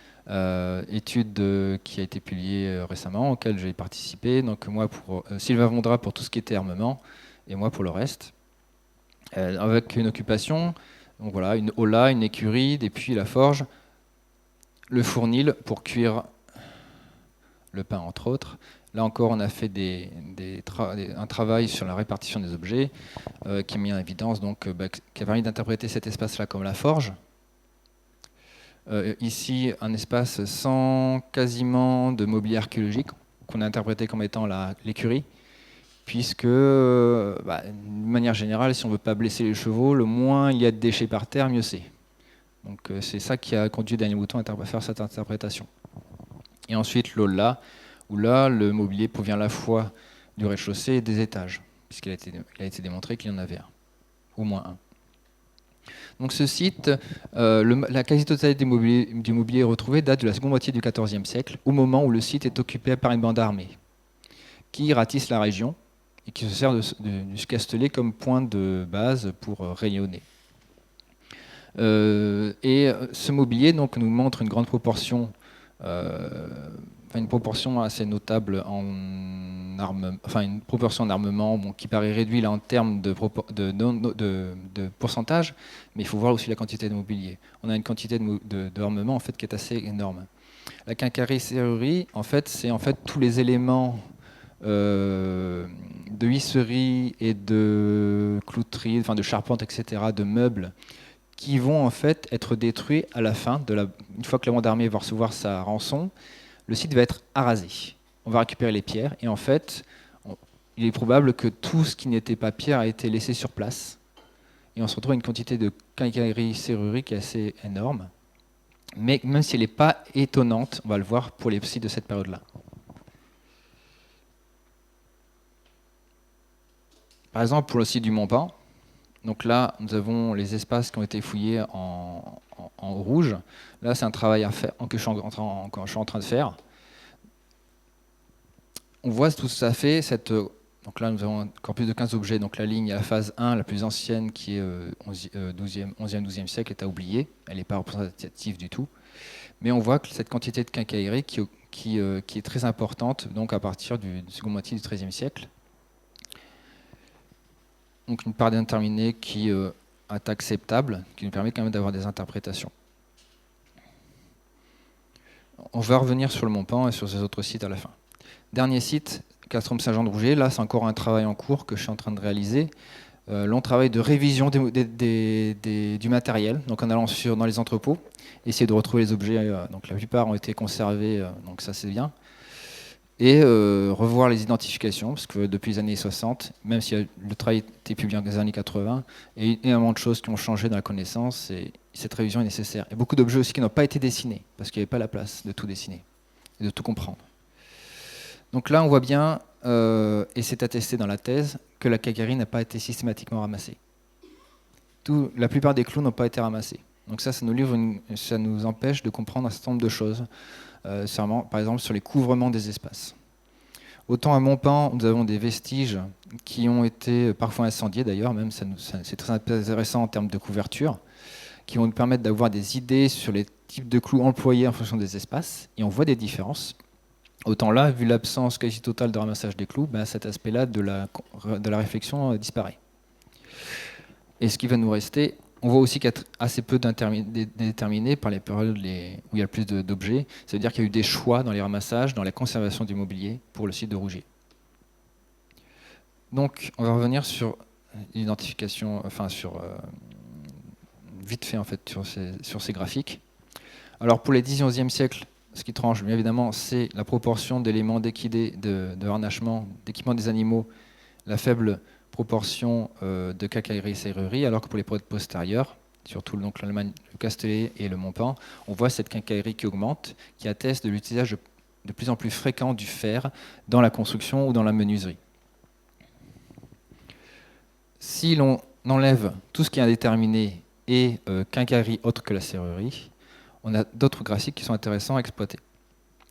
étude qui a été publiée récemment, auquel j'ai participé. Donc moi pour Sylvain Vondra pour tout ce qui était armement, et moi pour le reste. Avec une occupation, donc voilà, une hola, une écurie, des puits, la forge, le fournil pour cuire le pain entre autres. Là encore, on a fait un travail sur la répartition des objets qui a mis en évidence, donc, qui a permis d'interpréter cet espace-là comme la forge. Ici, un espace sans quasiment de mobilier archéologique, qu'on a interprété comme étant l'écurie, puisque, de manière générale, si on ne veut pas blesser les chevaux, le moins il y a de déchets par terre, mieux c'est. Donc c'est ça qui a conduit Daniel Mouton à faire cette interprétation. Et ensuite, l'Olla, où là, le mobilier provient à la fois du rez-de-chaussée et des étages, puisqu'il a été démontré qu'il y en avait un, au moins un. Donc ce site, la quasi-totalité du mobilier retrouvé date de la seconde moitié du XIVe siècle, au moment où le site est occupé par une bande armée, qui ratisse la région et qui se sert du Castellet comme point de base pour rayonner. Et ce mobilier donc, nous montre une grande proportion, une proportion assez notable en armement, qui paraît réduite là, en termes de pourcentage, mais il faut voir aussi la quantité de mobilier. On a une quantité d'armement en fait, qui est assez énorme. La quincaillerie-serrurerie, en fait, c'est en fait tous les éléments de huisserie et de clouterie, de charpente, etc., de meubles, qui vont en fait être détruits à la fin, une fois que la bande armée va recevoir sa rançon, le site va être arasé. On va récupérer les pierres et en fait, il est probable que tout ce qui n'était pas pierre a été laissé sur place. Et on se retrouve avec une quantité de quincaillerie-serrurerie qui est assez énorme. Mais même si elle n'est pas étonnante, on va le voir pour les sites de cette période-là. Par exemple, pour le site du Mont-Pan, donc là, nous avons les espaces qui ont été fouillés en rouge. Là, c'est un travail que je suis en train de faire. On voit tout ça fait. Donc là, nous avons un corpus de 15 objets. Donc la ligne à la phase 1, la plus ancienne, qui est 11e, 12e siècle, est à oublier. Elle n'est pas représentative du tout. Mais on voit que cette quantité de quincaillerie qui est très importante donc à partir du second moitié du XIIIe siècle. Donc une part déterminée qui est acceptable, qui nous permet quand même d'avoir des interprétations. On va revenir sur le Mont-Pan et sur ces autres sites à la fin. Dernier site, Castrum-Saint-Jean-de-Rouget. Là, c'est encore un travail en cours que je suis en train de réaliser. Long travail de révision du matériel, donc en allant dans les entrepôts, essayer de retrouver les objets. Donc la plupart ont été conservés, donc ça c'est bien. Et revoir les identifications, parce que depuis les années 60, même si le travail était publié dans les années 80, il y a énormément de choses qui ont changé dans la connaissance, et cette révision est nécessaire. Il y a beaucoup d'objets aussi qui n'ont pas été dessinés, parce qu'il n'y avait pas la place de tout dessiner, et de tout comprendre. Donc là, on voit bien, et c'est attesté dans la thèse, que la quincaillerie n'a pas été systématiquement ramassée. La plupart des clous n'ont pas été ramassés. Donc ça nous empêche de comprendre un certain nombre de choses. Par exemple sur les couvrements des espaces. Autant à Mont-Pan, nous avons des vestiges qui ont été parfois incendiés d'ailleurs, même c'est très intéressant en termes de couverture, qui vont nous permettre d'avoir des idées sur les types de clous employés en fonction des espaces, et on voit des différences. Autant là, vu l'absence quasi totale de ramassage des clous, cet aspect-là de la réflexion disparaît. Et ce qui va nous rester, on voit aussi qu'il y a assez peu déterminé par les périodes où il y a le plus d'objets. Ça veut dire qu'il y a eu des choix dans les ramassages, dans la conservation du mobilier pour le site de Rougier. Donc, on va revenir sur l'identification, vite fait en fait, sur ces graphiques. Alors, pour les 10 et 11e siècles, ce qui tranche, bien évidemment, c'est la proportion d'éléments d'équidés, de harnachement, d'équipement des animaux, la faible proportion de quincaillerie-serrurerie, alors que pour les périodes postérieures, surtout donc l'Allemagne, le Castellet et le Mont-Pan, on voit cette quincaillerie qui augmente, qui atteste de l'utilisation de plus en plus fréquent du fer dans la construction ou dans la menuiserie. Si l'on enlève tout ce qui est indéterminé et quincaillerie autre que la serrurerie, on a d'autres graphiques qui sont intéressants à exploiter.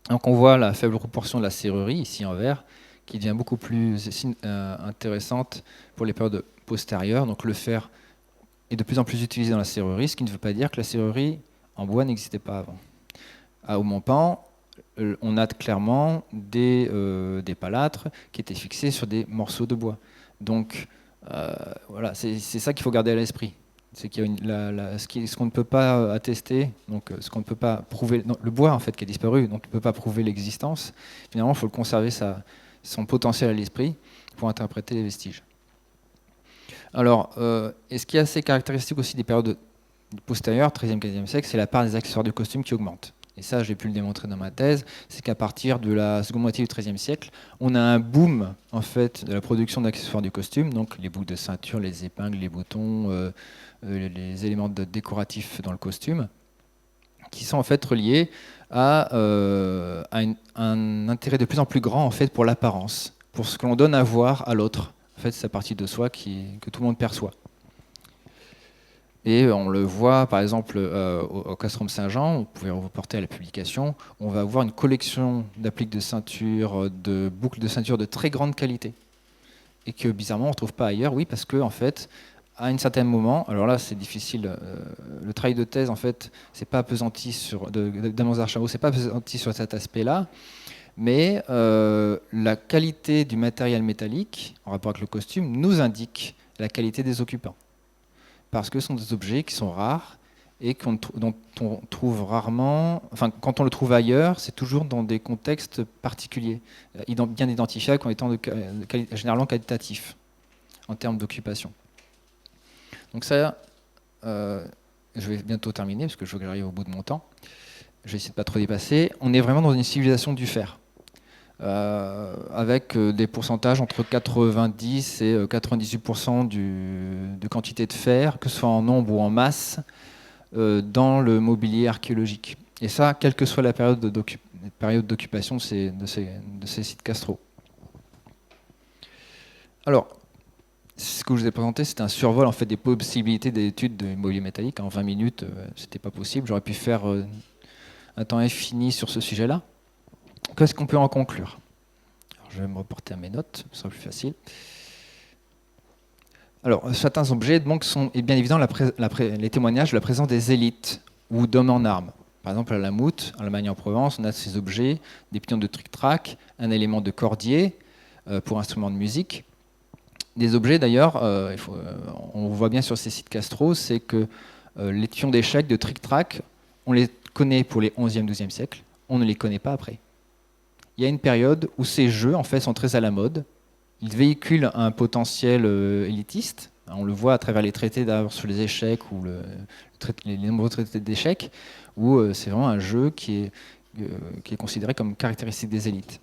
Donc on voit la faible proportion de la serrurerie, ici en vert, qui devient beaucoup plus intéressante pour les périodes postérieures. Donc le fer est de plus en plus utilisé dans la serrurerie, ce qui ne veut pas dire que la serrurerie en bois n'existait pas avant. Au Mont-Pan, on a clairement des palâtres qui étaient fixés sur des morceaux de bois. Donc voilà, c'est ça qu'il faut garder à l'esprit. C'est qu'il y a ce qu'on ne peut pas attester, donc ce qu'on ne peut pas prouver, le bois en fait qui a disparu, donc on ne peut pas prouver l'existence. Finalement, il faut le conserver son potentiel à l'esprit pour interpréter les vestiges. Alors, et ce qui est assez caractéristique aussi des périodes postérieures, 13e, 15e siècle, c'est la part des accessoires de costume qui augmente. Et ça, j'ai pu le démontrer dans ma thèse, c'est qu'à partir de la seconde moitié du XIIIe siècle, on a un boom en fait, de la production d'accessoires du costume, donc les boucles de ceinture, les épingles, les boutons, les éléments décoratifs dans le costume, qui sont en fait reliées à un intérêt de plus en plus grand en fait, pour l'apparence, pour ce que l'on donne à voir à l'autre. En fait, c'est la partie de soi que tout le monde perçoit. Et on le voit, par exemple, au Castrum Saint-Jean, vous pouvez reporter à la publication, on va avoir une collection d'appliques de ceinture, de boucles de ceinture de très grande qualité. Et que, bizarrement, on ne trouve pas ailleurs. Oui, parce que, en fait, à un certain moment, alors là, c'est difficile, le travail de thèse, en fait, c'est pas appesanti d'Amance Archambault, c'est pas appesanti sur cet aspect-là, mais la qualité du matériel métallique, en rapport avec le costume, nous indique la qualité des occupants. Parce que ce sont des objets qui sont rares et dont on trouve rarement, enfin quand on le trouve ailleurs, c'est toujours dans des contextes particuliers, bien identifiables comme étant généralement qualitatifs en termes d'occupation. Donc ça, je vais bientôt terminer parce que je veux que j'arrive au bout de mon temps. Je vais essayer de ne pas trop dépasser. On est vraiment dans une civilisation du fer. Avec des pourcentages entre 90 et 98% de quantité de fer, que ce soit en nombre ou en masse, dans le mobilier archéologique. Et ça, quelle que soit la période d'occupation de ces sites castraux. Alors, ce que je vous ai présenté, c'était un survol en fait, des possibilités d'études de mobilier métallique. En 20 minutes, c'était pas possible. J'aurais pu faire un temps infini sur ce sujet-là. Qu'est-ce qu'on peut en conclure? Alors, je vais me reporter à mes notes, ce sera plus facile. Alors, certains objets donc, sont bien évidemment les témoignages de la présence des élites ou d'hommes en armes. Par exemple, à la Moute, en Allemagne en Provence, on a ces objets, des pions de tric-trac, un élément de cordier pour instruments de musique. Des objets d'ailleurs, on voit bien sur ces sites castraux, c'est que les pions d'échecs de tric-trac, on les connaît pour les 11e, 12e siècles, on ne les connaît pas après. Il y a une période où ces jeux en fait, sont très à la mode. Ils véhiculent un potentiel élitiste. On le voit à travers les traités sur les échecs ou les nombreux traités d'échecs, où c'est vraiment un jeu qui est considéré comme caractéristique des élites.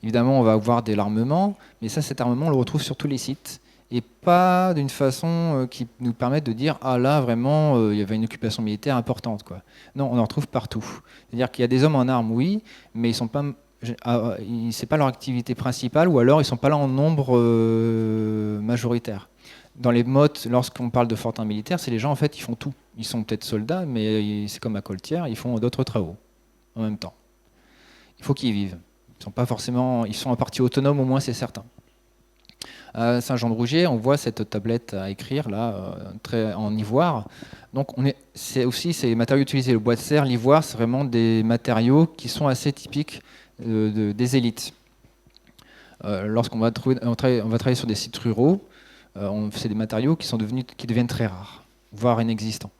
Évidemment, on va avoir de l'armement, mais cet armement, on le retrouve sur tous les sites. Et pas d'une façon qui nous permette de dire « Ah là, vraiment, il y avait une occupation militaire importante. » quoi. Non, on en retrouve partout. C'est-à-dire qu'il y a des hommes en armes, oui, mais ce n'est pas leur activité principale, ou alors ils ne sont pas là en nombre majoritaire. Dans les mottes, lorsqu'on parle de fortin militaire, c'est les gens, en fait, ils font tout. Ils sont peut-être soldats, mais c'est comme à Coltière, ils font d'autres travaux en même temps. Il faut qu'ils vivent. Ils sont en partie autonomes, au moins, c'est certain. À Saint-Jean-de-Rougier, on voit cette tablette à écrire, là, en ivoire. Donc, c'est aussi ces matériaux utilisés. Le bois de serre, l'ivoire, c'est vraiment des matériaux qui sont assez typiques des élites. Lorsqu'on va travailler sur des sites ruraux, c'est des matériaux qui deviennent très rares, voire inexistants.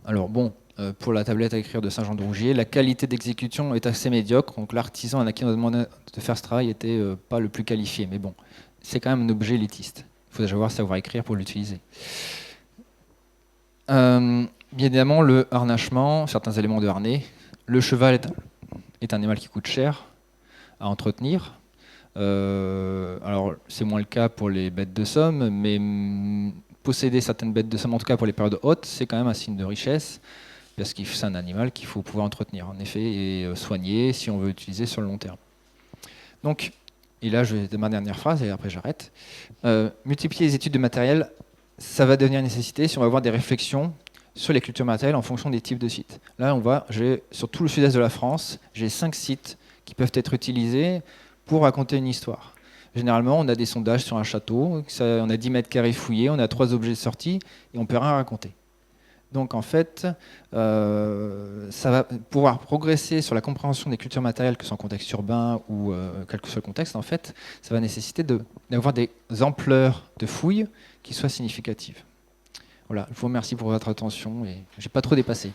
Alors bon, pour la tablette à écrire de Saint-Jean-de-Rougier, la qualité d'exécution est assez médiocre, donc l'artisan à qui on a demandé de faire ce travail n'était pas le plus qualifié, mais bon, c'est quand même un objet élitiste. Il faut déjà savoir écrire pour l'utiliser. Bien évidemment, le harnachement, certains éléments de harnais. Le cheval est un animal qui coûte cher à entretenir. Alors, c'est moins le cas pour les bêtes de somme, mais posséder certaines bêtes de somme, en tout cas pour les périodes hautes, c'est quand même un signe de richesse, parce que c'est un animal qu'il faut pouvoir entretenir, en effet, et soigner si on veut l'utiliser sur le long terme. Donc, et là, je vais ma dernière phrase, et après j'arrête. Multiplier les études de matériel, ça va devenir une nécessité si on va avoir des réflexions sur les cultures matérielles en fonction des types de sites. Là, sur tout le sud-est de la France, j'ai 5 sites qui peuvent être utilisés pour raconter une histoire. Généralement, on a des sondages sur un château, on a 10 mètres carrés fouillés, on a 3 objets sortis, et on ne peut rien raconter. Donc en fait, ça va pouvoir progresser sur la compréhension des cultures matérielles, que ce soit en contexte urbain ou quel que soit le contexte, en fait, ça va nécessiter d'avoir des ampleurs de fouilles qui soient significatives. Voilà, je vous remercie pour votre attention et je n'ai pas trop dépassé.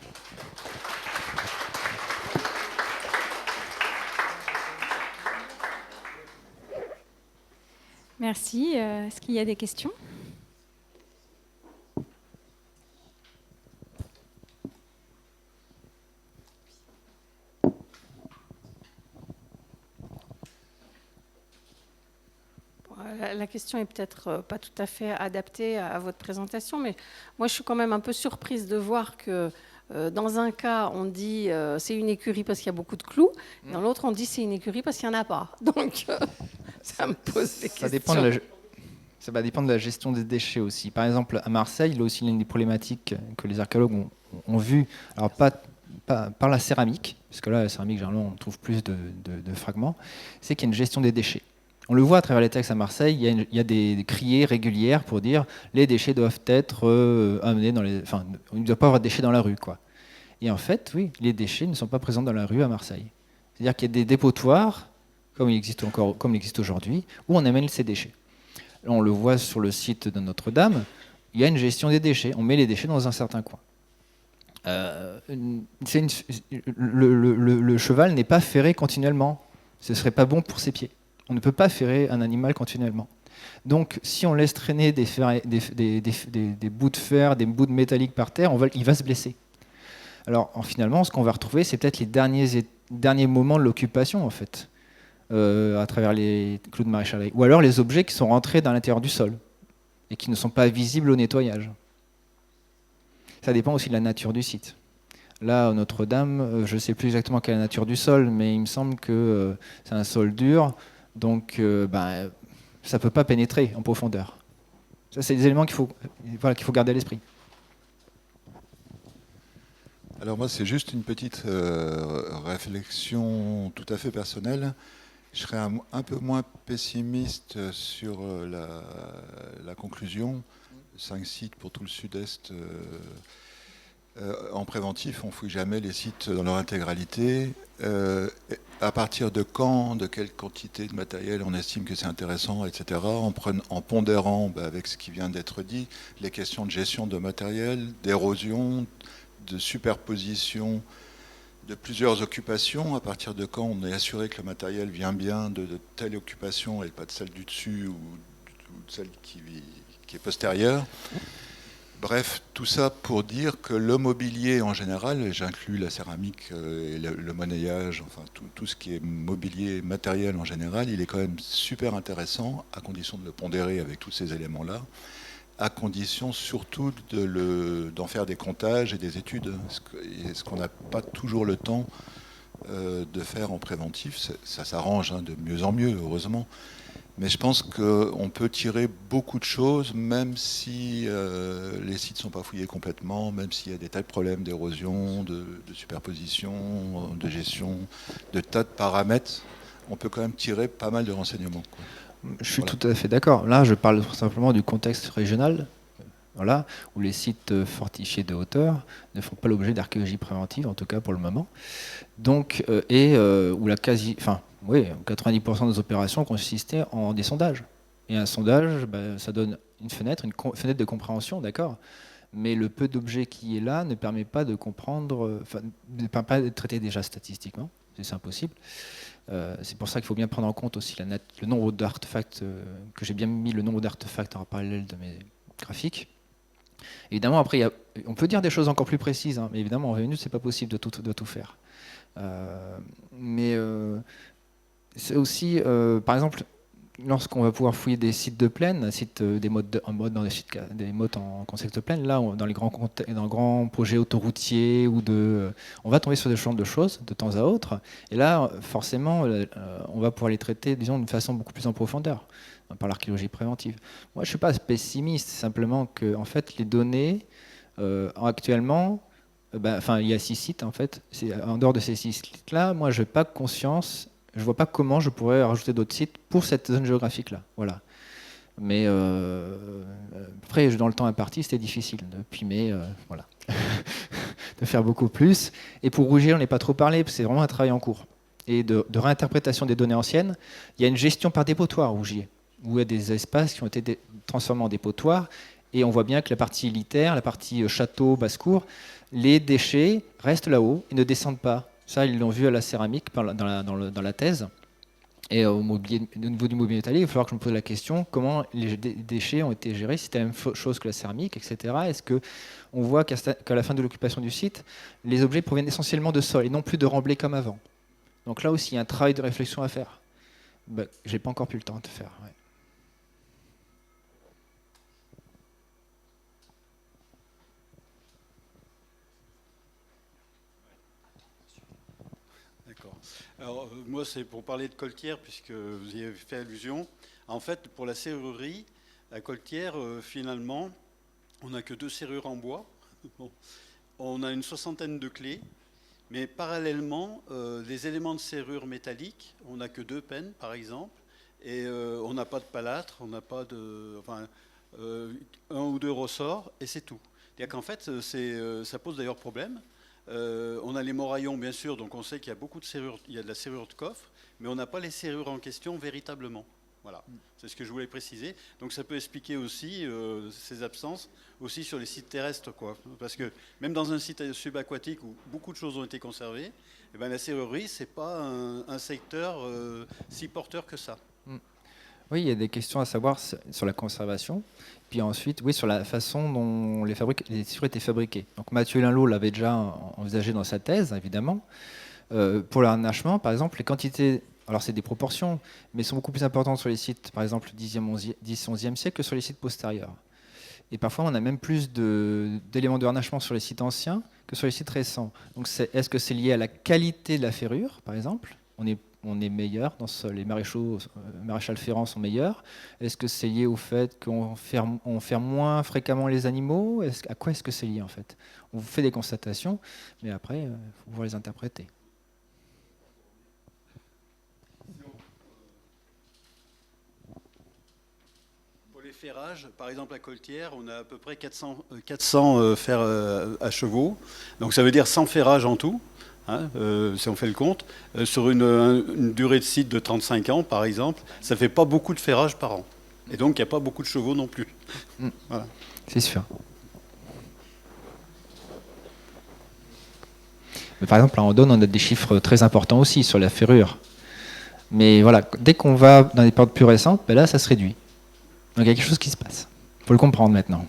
Merci. Est-ce qu'il y a des questions ? La question est peut-être pas tout à fait adaptée à votre présentation, mais moi je suis quand même un peu surprise de voir que Dans un cas, on dit c'est une écurie parce qu'il y a beaucoup de clous. Dans l'autre, on dit c'est une écurie parce qu'il n'y en a pas. Donc, ça me pose des questions. Ça va dépendre de la gestion des déchets aussi. Par exemple, à Marseille, là aussi, l'une des problématiques que les archéologues ont vues, alors pas par la céramique, parce que là, la céramique, généralement, on trouve plus de fragments, c'est qu'il y a une gestion des déchets. On le voit à travers les textes à Marseille, il y a des criées régulières pour dire les déchets doivent être amenés dans les... Enfin, il ne doit pas avoir de déchets dans la rue, quoi. Et en fait, oui, les déchets ne sont pas présents dans la rue à Marseille. C'est-à-dire qu'il y a des dépotoirs, comme il existe aujourd'hui, où on amène ces déchets. Là, on le voit sur le site de Notre-Dame, il y a une gestion des déchets. On met les déchets dans un certain coin. Le cheval n'est pas ferré continuellement. Ce ne serait pas bon pour ses pieds. On ne peut pas ferrer un animal continuellement. Donc, si on laisse traîner des bouts de fer, des bouts de métallique par terre, il va se blesser. Alors, finalement, ce qu'on va retrouver, c'est peut-être les derniers moments de l'occupation, en fait, à travers les clous de maréchalerie. Ou alors les objets qui sont rentrés dans l'intérieur du sol et qui ne sont pas visibles au nettoyage. Ça dépend aussi de la nature du site. Là, à Notre-Dame, je ne sais plus exactement quelle est la nature du sol, mais il me semble que c'est un sol dur, donc ça ne peut pas pénétrer en profondeur. Ça, c'est des éléments qu'il faut garder à l'esprit. Alors moi, c'est juste une petite réflexion tout à fait personnelle. Je serais un peu moins pessimiste sur la conclusion. 5 sites pour tout le sud-est. En préventif, on ne fouille jamais les sites dans leur intégralité. À partir de quand, de quelle quantité de matériel on estime que c'est intéressant, etc. En pondérant, avec ce qui vient d'être dit, les questions de gestion de matériel, d'érosion, de superposition de plusieurs occupations, à partir de quand on est assuré que le matériel vient bien de telle occupation et pas de celle du dessus ou de celle qui est postérieure. Bref, tout ça pour dire que le mobilier en général, et j'inclus la céramique et le monnayage, enfin tout ce qui est mobilier matériel en général, il est quand même super intéressant, à condition de le pondérer avec tous ces éléments-là, à condition surtout d'en faire des comptages et des études, ce qu'on n'a pas toujours le temps de faire en préventif. Ça s'arrange de mieux en mieux, heureusement. Mais je pense qu'on peut tirer beaucoup de choses, même si les sites ne sont pas fouillés complètement, même s'il y a des tas de problèmes d'érosion, de superposition, de gestion, de tas de paramètres, on peut quand même tirer pas mal de renseignements, quoi. Je suis tout à fait d'accord. Là, je parle simplement du contexte régional, où les sites fortifiés de hauteur ne font pas l'objet d'archéologie préventive, en tout cas pour le moment. Donc, où 90% des opérations consistaient en des sondages. Et un sondage, ça donne une fenêtre de compréhension, d'accord. Mais le peu d'objets qui est là ne permet pas de comprendre, ne permet pas d'être traité déjà statistiquement, c'est impossible. C'est pour ça qu'il faut bien prendre en compte aussi le nombre d'artefacts, que j'ai bien mis le nombre d'artefacts en parallèle de mes graphiques. Évidemment, après, on peut dire des choses encore plus précises, mais évidemment, en 20 minutes, c'est pas possible de tout faire. C'est aussi, par exemple, lorsqu'on va pouvoir fouiller des sites de plaine, des modes en concept plaine, là, dans les grands projets autoroutiers, on va tomber sur ce genre de choses de temps à autre. Et là, forcément, on va pouvoir les traiter, disons, d'une façon beaucoup plus en profondeur, par l'archéologie préventive. Moi, je ne suis pas pessimiste, simplement que, en fait, les données, actuellement, il y a 6 sites, en fait. En dehors de ces 6 sites-là, moi, je n'ai pas conscience. Je ne vois pas comment je pourrais rajouter d'autres sites pour cette zone géographique-là. Voilà. Mais après, dans le temps imparti, c'était difficile voilà. de faire beaucoup plus. Et pour Rougier, on n'est pas trop parlé, parce que c'est vraiment un travail en cours. Et de réinterprétation des données anciennes, il y a une gestion par dépotoir, Rougier, où il y a des espaces qui ont été transformés en dépotoirs. Et on voit bien que la partie élitaire, la partie château, basse-cour, les déchets restent là-haut et ne descendent pas. Ça, ils l'ont vu à la céramique dans la thèse. Et au niveau du mobilier métallique, il va falloir que je me pose la question comment les déchets ont été gérés, si c'était la même chose que la céramique, etc. Est-ce qu'on voit qu'à la fin de l'occupation du site, les objets proviennent essentiellement de sol et non plus de remblais comme avant. Donc là aussi, il y a un travail de réflexion à faire. Je n'ai pas encore pu le temps de faire. Ouais. Alors, moi, c'est pour parler de Coltière, puisque vous y avez fait allusion. En fait, pour la serrurerie, à Coltière, finalement, on n'a que 2 serrures en bois. Bon. On a une 60aine de clés, mais parallèlement, les éléments de serrure métallique, on n'a que 2 pennes, par exemple, et on n'a pas de palâtre, on n'a pas de... Enfin, 1 ou 2 ressorts, et c'est tout. C'est-à-dire qu'en fait, ça pose d'ailleurs problème. On a les moraillons, bien sûr, donc on sait qu'il y a beaucoup de serrures, il y a de la serrure de coffre, mais on n'a pas les serrures en question véritablement. Voilà, c'est ce que je voulais préciser. Donc ça peut expliquer aussi ces absences, aussi sur les sites terrestres, quoi. Parce que même dans un site subaquatique où beaucoup de choses ont été conservées, eh ben, la serrurerie, c'est pas un secteur si porteur que ça. Oui, il y a des questions à savoir sur la conservation. Puis ensuite, oui, sur la façon dont les serrures étaient fabriquées. Donc Mathieu Linlot l'avait déjà envisagé dans sa thèse, évidemment. Pour le harnachement, par exemple, les quantités, alors c'est des proportions, mais sont beaucoup plus importantes sur les sites, par exemple, 10-11e siècle que sur les sites postérieurs. Et parfois, on a même plus d'éléments de harnachement sur les sites anciens que sur les sites récents. Donc est-ce que c'est lié à la qualité de la ferrure, par exemple ? On est meilleur, les maréchals ferrants sont meilleurs. Est-ce que c'est lié au fait qu'on ferme moins fréquemment les animaux ? À quoi est-ce que c'est lié en fait ? On fait des constatations, mais après, il faut pouvoir les interpréter. Pour les ferrages, par exemple à Coltière, on a à peu près 400 fers à chevaux. Donc ça veut dire 100 ferrages en tout. Hein, si on fait le compte, sur une durée de site de 35 ans, par exemple, ça ne fait pas beaucoup de ferrage par an. Et donc, il n'y a pas beaucoup de chevaux non plus. Voilà. C'est sûr. Mais par exemple, à Andonne, on a des chiffres très importants aussi sur la ferrure. Mais voilà, dès qu'on va dans des périodes plus récentes, ben là, ça se réduit. Donc, il y a quelque chose qui se passe. Il faut le comprendre maintenant.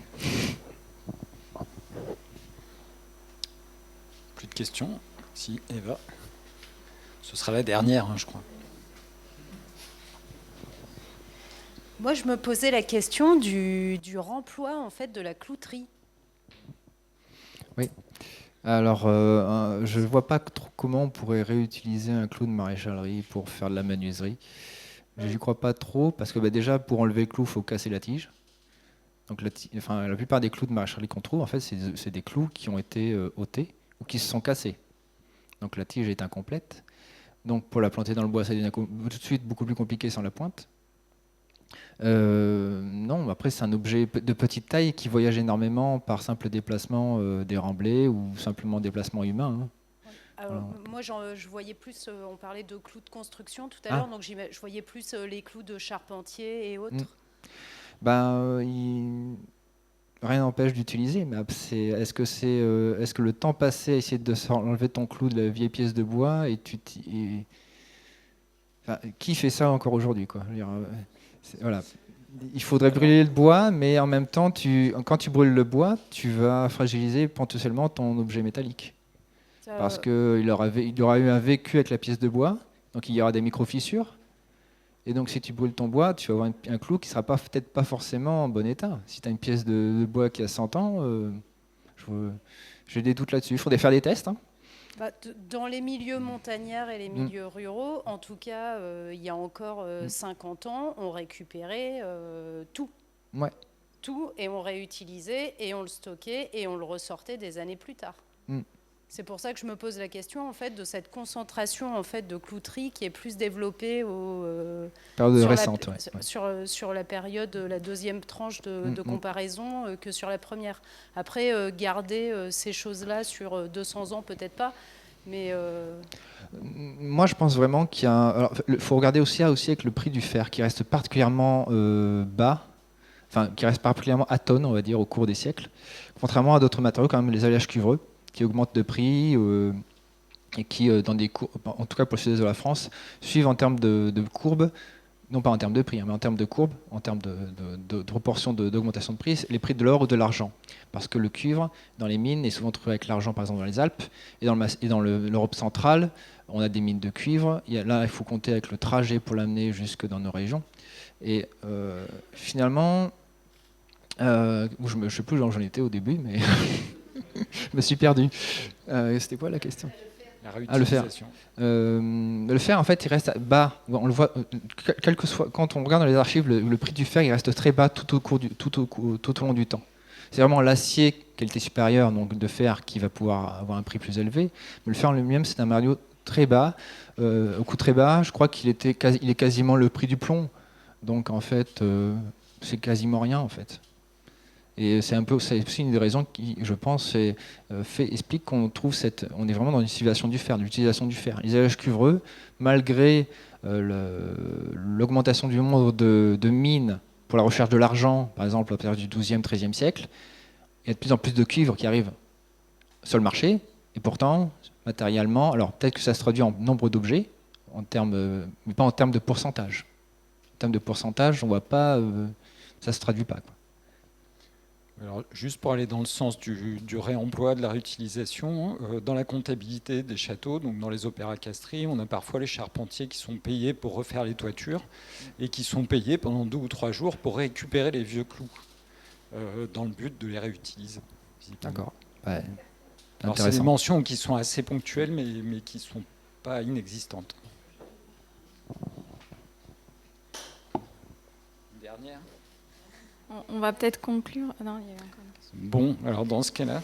Plus de questions ? Si, Eva. Ce sera la dernière, hein, je crois. Moi, je me posais la question du remploi en fait, de la clouterie. Oui. Alors, je ne vois pas trop comment on pourrait réutiliser un clou de maréchalerie pour faire de la menuiserie. Je n'y crois pas trop, parce que déjà, pour enlever le clou, il faut casser la tige. Donc, la plupart des clous de maréchalerie qu'on trouve, en fait, c'est des clous qui ont été ôtés ou qui se sont cassés. Donc la tige est incomplète. Donc pour la planter dans le bois, ça devient tout de suite beaucoup plus compliqué sans la pointe. Non, après c'est un objet de petite taille qui voyage énormément par simple déplacement des remblais ou simplement déplacement humain. Hein. Alors, moi, je voyais plus, on parlait de clous de construction tout à l'heure, donc je voyais plus les clous de charpentier et autres. Rien n'empêche d'utiliser, mais est-ce que le temps passé à essayer d'enlever ton clou de la vieille pièce de bois qui fait ça encore aujourd'hui, quoi ? Voilà. Il faudrait brûler le bois, mais en même temps, quand tu brûles le bois, tu vas fragiliser potentiellement ton objet métallique. Parce qu'il aura eu un vécu avec la pièce de bois, donc il y aura des micro-fissures. Et donc, si tu brûles ton bois, tu vas avoir un clou qui ne sera peut-être pas forcément en bon état. Si tu as une pièce de bois qui a 100 ans, j'ai des doutes là-dessus. Il faudrait faire des tests. Hein. Dans les milieux montagnards et les milieux ruraux, en tout cas, il y a encore 50 ans, on récupérait tout. Ouais. Tout, et on réutilisait, et on le stockait, et on le ressortait des années plus tard. C'est pour ça que je me pose la question en fait, de cette concentration en fait, de clouterie qui est plus développée sur la période, la deuxième tranche de comparaison que sur la première. Après, garder ces choses-là sur 200 ans, peut-être pas. Mais moi, je pense vraiment qu'il y a... Il faut regarder aussi avec le prix du fer qui reste particulièrement bas, enfin qui reste particulièrement atone, on va dire, au cours des siècles. Contrairement à d'autres matériaux, quand même les alliages cuivreux, qui augmentent de prix et qui, dans des en tout cas pour le sud-est de la France, suivent en termes de courbes, non pas en termes de prix, mais en termes de courbes, en termes de proportion d'augmentation de prix, les prix de l'or ou de l'argent. Parce que le cuivre, dans les mines, est souvent trouvé avec l'argent, par exemple dans les Alpes, et dans l'Europe centrale, on a des mines de cuivre. Là, il faut compter avec le trajet pour l'amener jusque dans nos régions. Et finalement, je ne sais plus où j'en étais au début, mais... Je me suis perdu. C'était quoi la question ? La réutilisation. Le fer, en fait, il reste bas. On le voit, quel que soit, quand on regarde dans les archives, le prix du fer, il reste très bas tout au long du temps. C'est vraiment l'acier qualité supérieure, donc de fer, qui va pouvoir avoir un prix plus élevé. Mais le fer en lui-même, c'est un matériau très bas, au coût très bas. Je crois qu'il est quasiment le prix du plomb. Donc en fait, c'est quasiment rien en fait. Et c'est aussi une des raisons qui, je pense, explique qu'on on est vraiment dans une civilisation du fer, d'utilisation du fer. Les usages cuivreux, malgré l'augmentation du nombre de mines pour la recherche de l'argent, par exemple à partir du XIIe, XIIIe siècle, il y a de plus en plus de cuivre qui arrive sur le marché, et pourtant, matériellement, alors peut-être que ça se traduit en nombre d'objets, mais pas en termes de pourcentage. En termes de pourcentage, on voit pas, ça se traduit pas, quoi. Alors, juste pour aller dans le sens du réemploi, de la réutilisation, dans la comptabilité des châteaux, donc dans les opéras castries, on a parfois les charpentiers qui sont payés pour refaire les toitures et qui sont payés pendant 2 ou 3 jours pour récupérer les vieux clous dans le but de les réutiliser. D'accord. Ouais. Alors, c'est des mentions qui sont assez ponctuelles, mais qui ne sont pas inexistantes. Dernière. On va peut-être conclure. Ah non, il y a encore une question. Bon, alors dans ce cas-là,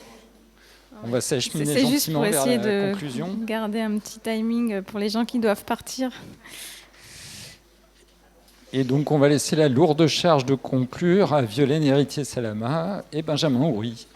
on va s'acheminer gentiment vers la conclusion. C'est juste pour essayer de garder un petit timing pour les gens qui doivent partir. Et donc on va laisser la lourde charge de conclure à Violaine Héritier-Salama et Benjamin Houry.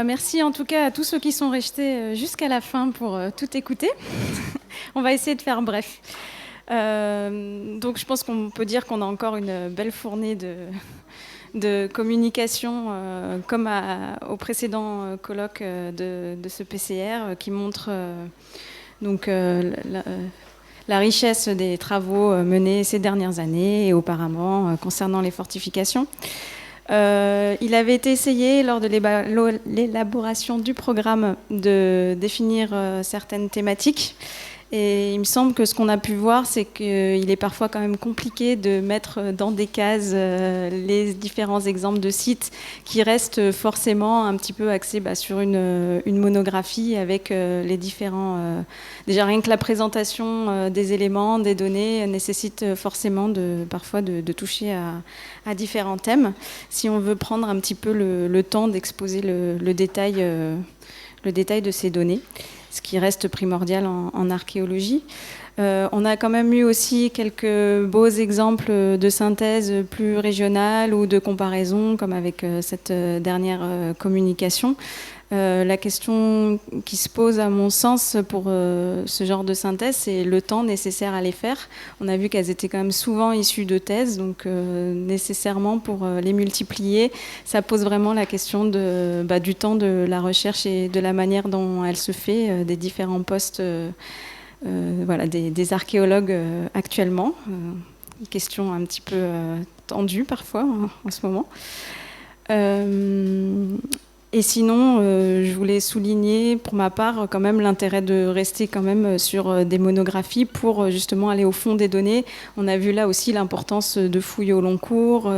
Merci en tout cas à tous ceux qui sont restés jusqu'à la fin pour tout écouter. On va essayer de faire bref. Donc je pense qu'on peut dire qu'on a encore une belle fournée de communication, comme au précédent colloque de ce PCR, qui montre donc, la richesse des travaux menés ces dernières années et auparavant concernant les fortifications. Il avait été essayé lors de l'élaboration du programme de définir certaines thématiques. Et il me semble que ce qu'on a pu voir, c'est qu'il est parfois quand même compliqué de mettre dans des cases les différents exemples de sites qui restent forcément un petit peu axés sur une monographie avec les différents... déjà rien que la présentation des éléments, des données, nécessite forcément parfois de toucher à différents thèmes. Si on veut prendre un petit peu le temps d'exposer le détail de ces données, ce qui reste primordial en archéologie. On a quand même eu aussi quelques beaux exemples de synthèse plus régionale ou de comparaison, comme avec cette dernière communication. La question qui se pose, à mon sens, pour ce genre de synthèse, c'est le temps nécessaire à les faire. On a vu qu'elles étaient quand même souvent issues de thèses, donc nécessairement pour les multiplier, ça pose vraiment la question du temps de la recherche et de la manière dont elle se fait, des différents postes des archéologues actuellement. Une question un petit peu tendue parfois en ce moment. Et sinon, je voulais souligner pour ma part quand même l'intérêt de rester quand même sur des monographies pour justement aller au fond des données. On a vu là aussi l'importance de fouiller au long cours,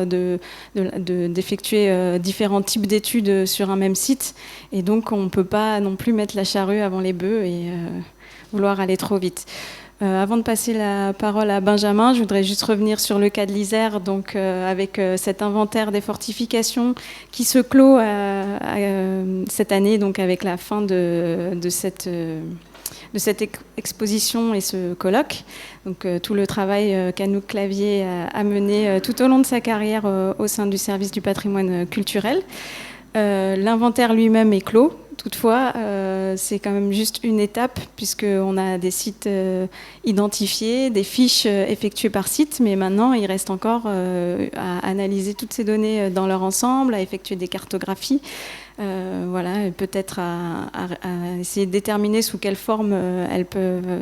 d'effectuer différents types d'études sur un même site. Et donc on ne peut pas non plus mettre la charrue avant les bœufs et vouloir aller trop vite. Avant de passer la parole à Benjamin, je voudrais juste revenir sur le cas de l'Isère, donc avec cet inventaire des fortifications qui se clôt cette année, donc avec la fin de cette exposition et ce colloque. Donc tout le travail qu'Anouk Clavier a mené tout au long de sa carrière au sein du service du patrimoine culturel. L'inventaire lui-même est clos. Toutefois, c'est quand même juste une étape, puisqu'on a des sites identifiés, des fiches effectuées par site, mais maintenant, il reste encore à analyser toutes ces données dans leur ensemble, à effectuer des cartographies. Voilà, peut-être à essayer de déterminer sous quelle forme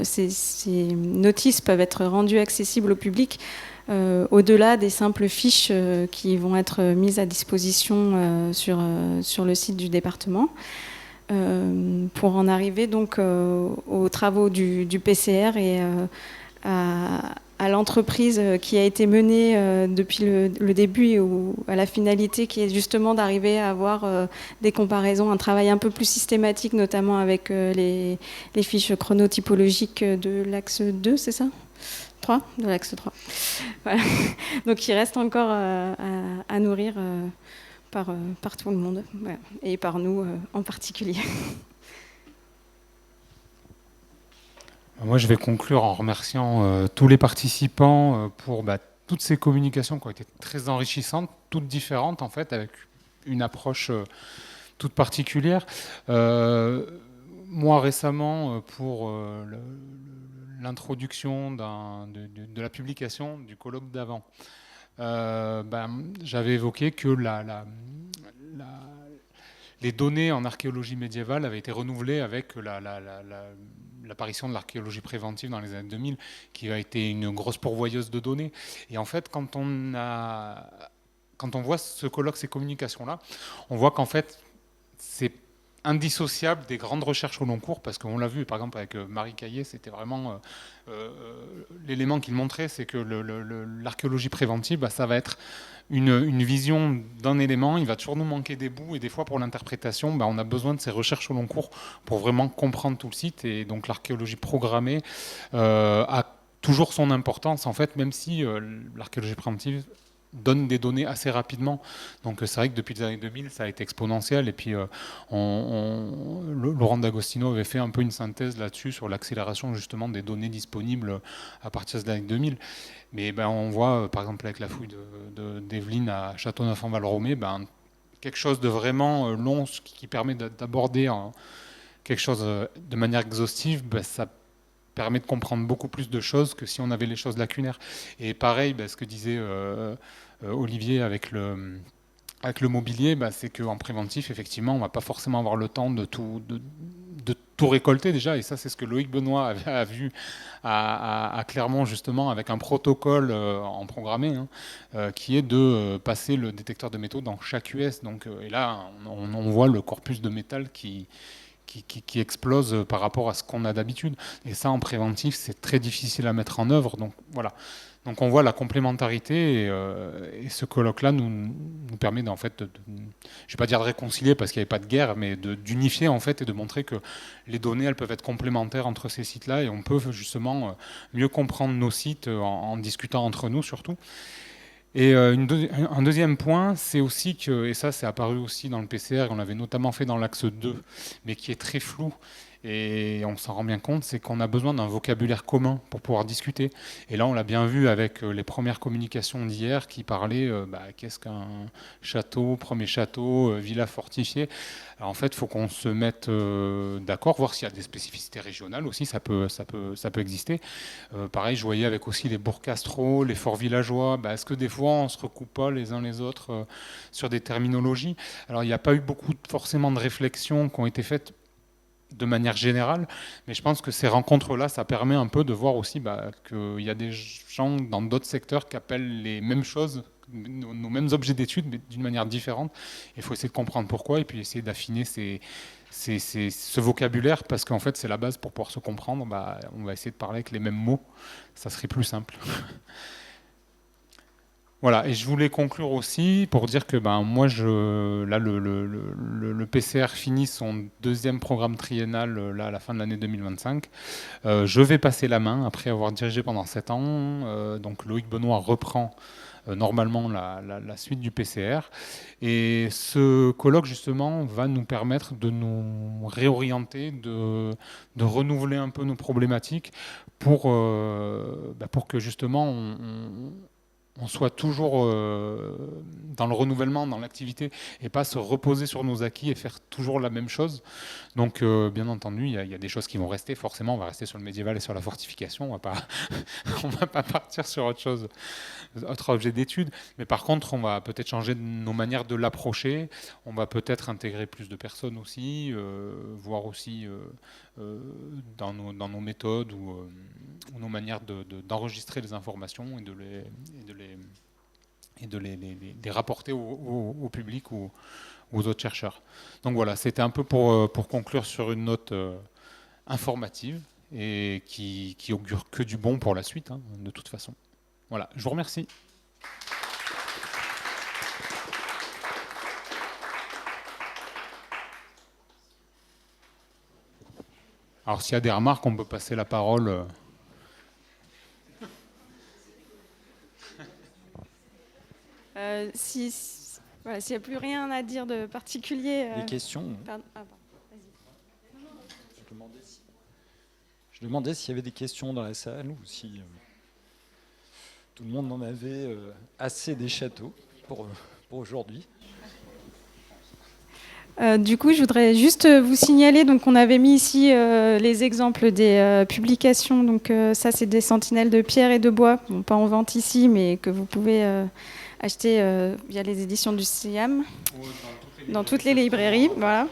ces notices peuvent être rendues accessibles au public, au-delà des simples fiches qui vont être mises à disposition sur le site du département. Pour en arriver donc aux travaux du PCR et à l'entreprise qui a été menée depuis le début et à la finalité qui est justement d'arriver à avoir des comparaisons, un travail un peu plus systématique, notamment avec les fiches chronotypologiques de l'axe 2, c'est ça ? 3 ? De l'axe 3. Voilà. Donc il reste encore à nourrir par tout le monde, voilà. Et par nous en particulier. Moi, je vais conclure en remerciant tous les participants pour toutes ces communications qui ont été très enrichissantes, toutes différentes en fait, avec une approche toute particulière. Moi, récemment, pour l'introduction de la publication du colloque d'avant, j'avais évoqué que les données en archéologie médiévale avaient été renouvelées avec l'apparition de l'archéologie préventive dans les années 2000, qui a été une grosse pourvoyeuse de données. Et en fait, quand on voit ce colloque, ces communications-là, on voit qu'en fait, c'est indissociable des grandes recherches au long cours, parce qu'on l'a vu, par exemple, avec Marie Caillé, c'était vraiment l'élément qu'il montrait, c'est que l'archéologie préventive, ça va être une vision d'un élément, il va toujours nous manquer des bouts, et des fois, pour l'interprétation, on a besoin de ces recherches au long cours pour vraiment comprendre tout le site, et donc l'archéologie programmée a toujours son importance, en fait, même si l'archéologie préventive donne des données assez rapidement. Donc c'est vrai que depuis les années 2000, ça a été exponentiel. Et puis Laurent D'Agostino avait fait un peu une synthèse là-dessus sur l'accélération justement des données disponibles à partir des années 2000. Mais on voit, par exemple, avec la fouille d'Evelyne à Châteauneuf-en-Val-Romée, quelque chose de vraiment long qui permet d'aborder quelque chose de manière exhaustive, ça permet de comprendre beaucoup plus de choses que si on avait les choses lacunaires. Et pareil, ce que disait Olivier avec le mobilier, c'est qu'en préventif, effectivement, on ne va pas forcément avoir le temps de tout récolter déjà. Et ça, c'est ce que Loïc Benoît a vu à Clermont, justement, avec un protocole en programmé, qui est de passer le détecteur de métaux dans chaque US. Donc, et là, on voit le corpus de métal qui explose par rapport à ce qu'on a d'habitude. Et ça, en préventif, c'est très difficile à mettre en œuvre. Donc voilà. Donc on voit la complémentarité et ce colloque-là nous permet en fait, je ne vais pas dire de réconcilier parce qu'il n'y avait pas de guerre, mais d'unifier en fait et de montrer que les données elles peuvent être complémentaires entre ces sites-là et on peut justement mieux comprendre nos sites en discutant entre nous surtout. Et un deuxième point, c'est aussi que, et ça c'est apparu aussi dans le PCR, on l'avait notamment fait dans l'axe 2, mais qui est très flou, et on s'en rend bien compte, c'est qu'on a besoin d'un vocabulaire commun pour pouvoir discuter. Et là, on l'a bien vu avec les premières communications d'hier qui parlaient qu'est-ce qu'un château, premier château, villa fortifiée. Alors, en fait, il faut qu'on se mette d'accord, voir s'il y a des spécificités régionales aussi, ça peut exister. Pareil, je voyais avec aussi les bourgs castraux, les forts villageois, est-ce que des fois, on ne se recoupe pas les uns les autres sur des terminologies? Alors, il n'y a pas eu beaucoup forcément de réflexions qui ont été faites de manière générale, mais je pense que ces rencontres-là, ça permet un peu de voir aussi qu'il y a des gens dans d'autres secteurs qui appellent les mêmes choses, nos mêmes objets d'études, mais d'une manière différente. Il faut essayer de comprendre pourquoi et puis essayer d'affiner ce vocabulaire, parce qu'en fait, c'est la base pour pouvoir se comprendre. On va essayer de parler avec les mêmes mots, ça serait plus simple. Voilà, et je voulais conclure aussi pour dire que moi, là, le PCR finit son deuxième programme triennal là, à la fin de l'année 2025. Je vais passer la main après avoir dirigé pendant 7 ans. Donc Loïc Benoît reprend normalement la suite du PCR. Et ce colloque, justement, va nous permettre de nous réorienter, de renouveler un peu nos problématiques pour que, justement, on soit toujours dans le renouvellement, dans l'activité, et pas se reposer sur nos acquis et faire toujours la même chose. Donc, bien entendu, il y a des choses qui vont rester. Forcément, on va rester sur le médiéval et sur la fortification. On va pas partir sur autre chose, autre objet d'étude. Mais par contre, on va peut-être changer nos manières de l'approcher. On va peut-être intégrer plus de personnes aussi, voire aussi dans nos méthodes ou nos manières d'enregistrer les informations et de les rapporter au public ou aux autres chercheurs. Donc voilà, c'était un peu pour conclure sur une note informative et qui augure que du bon pour la suite, hein, de toute façon. Voilà, je vous remercie. Alors s'il y a des remarques, on peut passer la parole. S'il n'y a plus rien à dire de particulier... Des questions? Pardon. Ah, Je demandais s'il y avait des questions dans la salle ou si tout le monde en avait assez des châteaux pour aujourd'hui. Du coup, je voudrais juste vous signaler, donc on avait mis ici les exemples des publications. Donc ça, c'est des sentinelles de pierre et de bois, bon, pas en vente ici, mais que vous pouvez acheter via les éditions du CIAM, dans toutes les librairies. Voilà.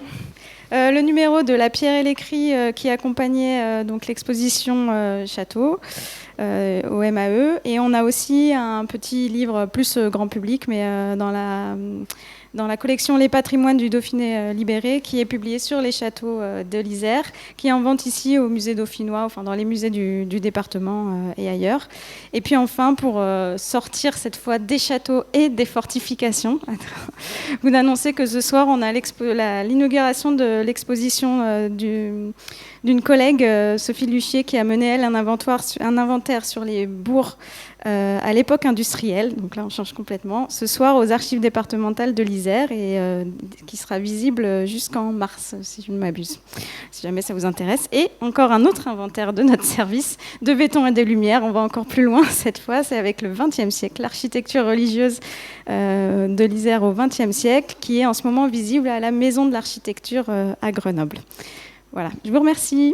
Le numéro de La pierre et l'écrit qui accompagnait donc l'exposition Château au MAE. Et on a aussi un petit livre plus grand public, mais dans la collection Les patrimoines du Dauphiné libéré, qui est publié sur les châteaux de l'Isère, qui est en vente ici au musée dauphinois, enfin dans les musées du département et ailleurs. Et puis enfin, pour sortir cette fois des châteaux et des fortifications, vous annoncer que ce soir, on a l'inauguration de l'exposition d'une collègue, Sophie Luchier, qui a mené, elle, un inventaire sur les bourgs à l'époque industrielle. Donc là, on change complètement. Ce soir, aux archives départementales de l'Isère, et qui sera visible jusqu'en mars, si je ne m'abuse, si jamais ça vous intéresse. Et encore un autre inventaire de notre service, de béton et de lumière. On va encore plus loin cette fois, c'est avec le XXe siècle, l'architecture religieuse de l'Isère au XXe siècle, qui est en ce moment visible à la Maison de l'Architecture à Grenoble. Voilà, je vous remercie.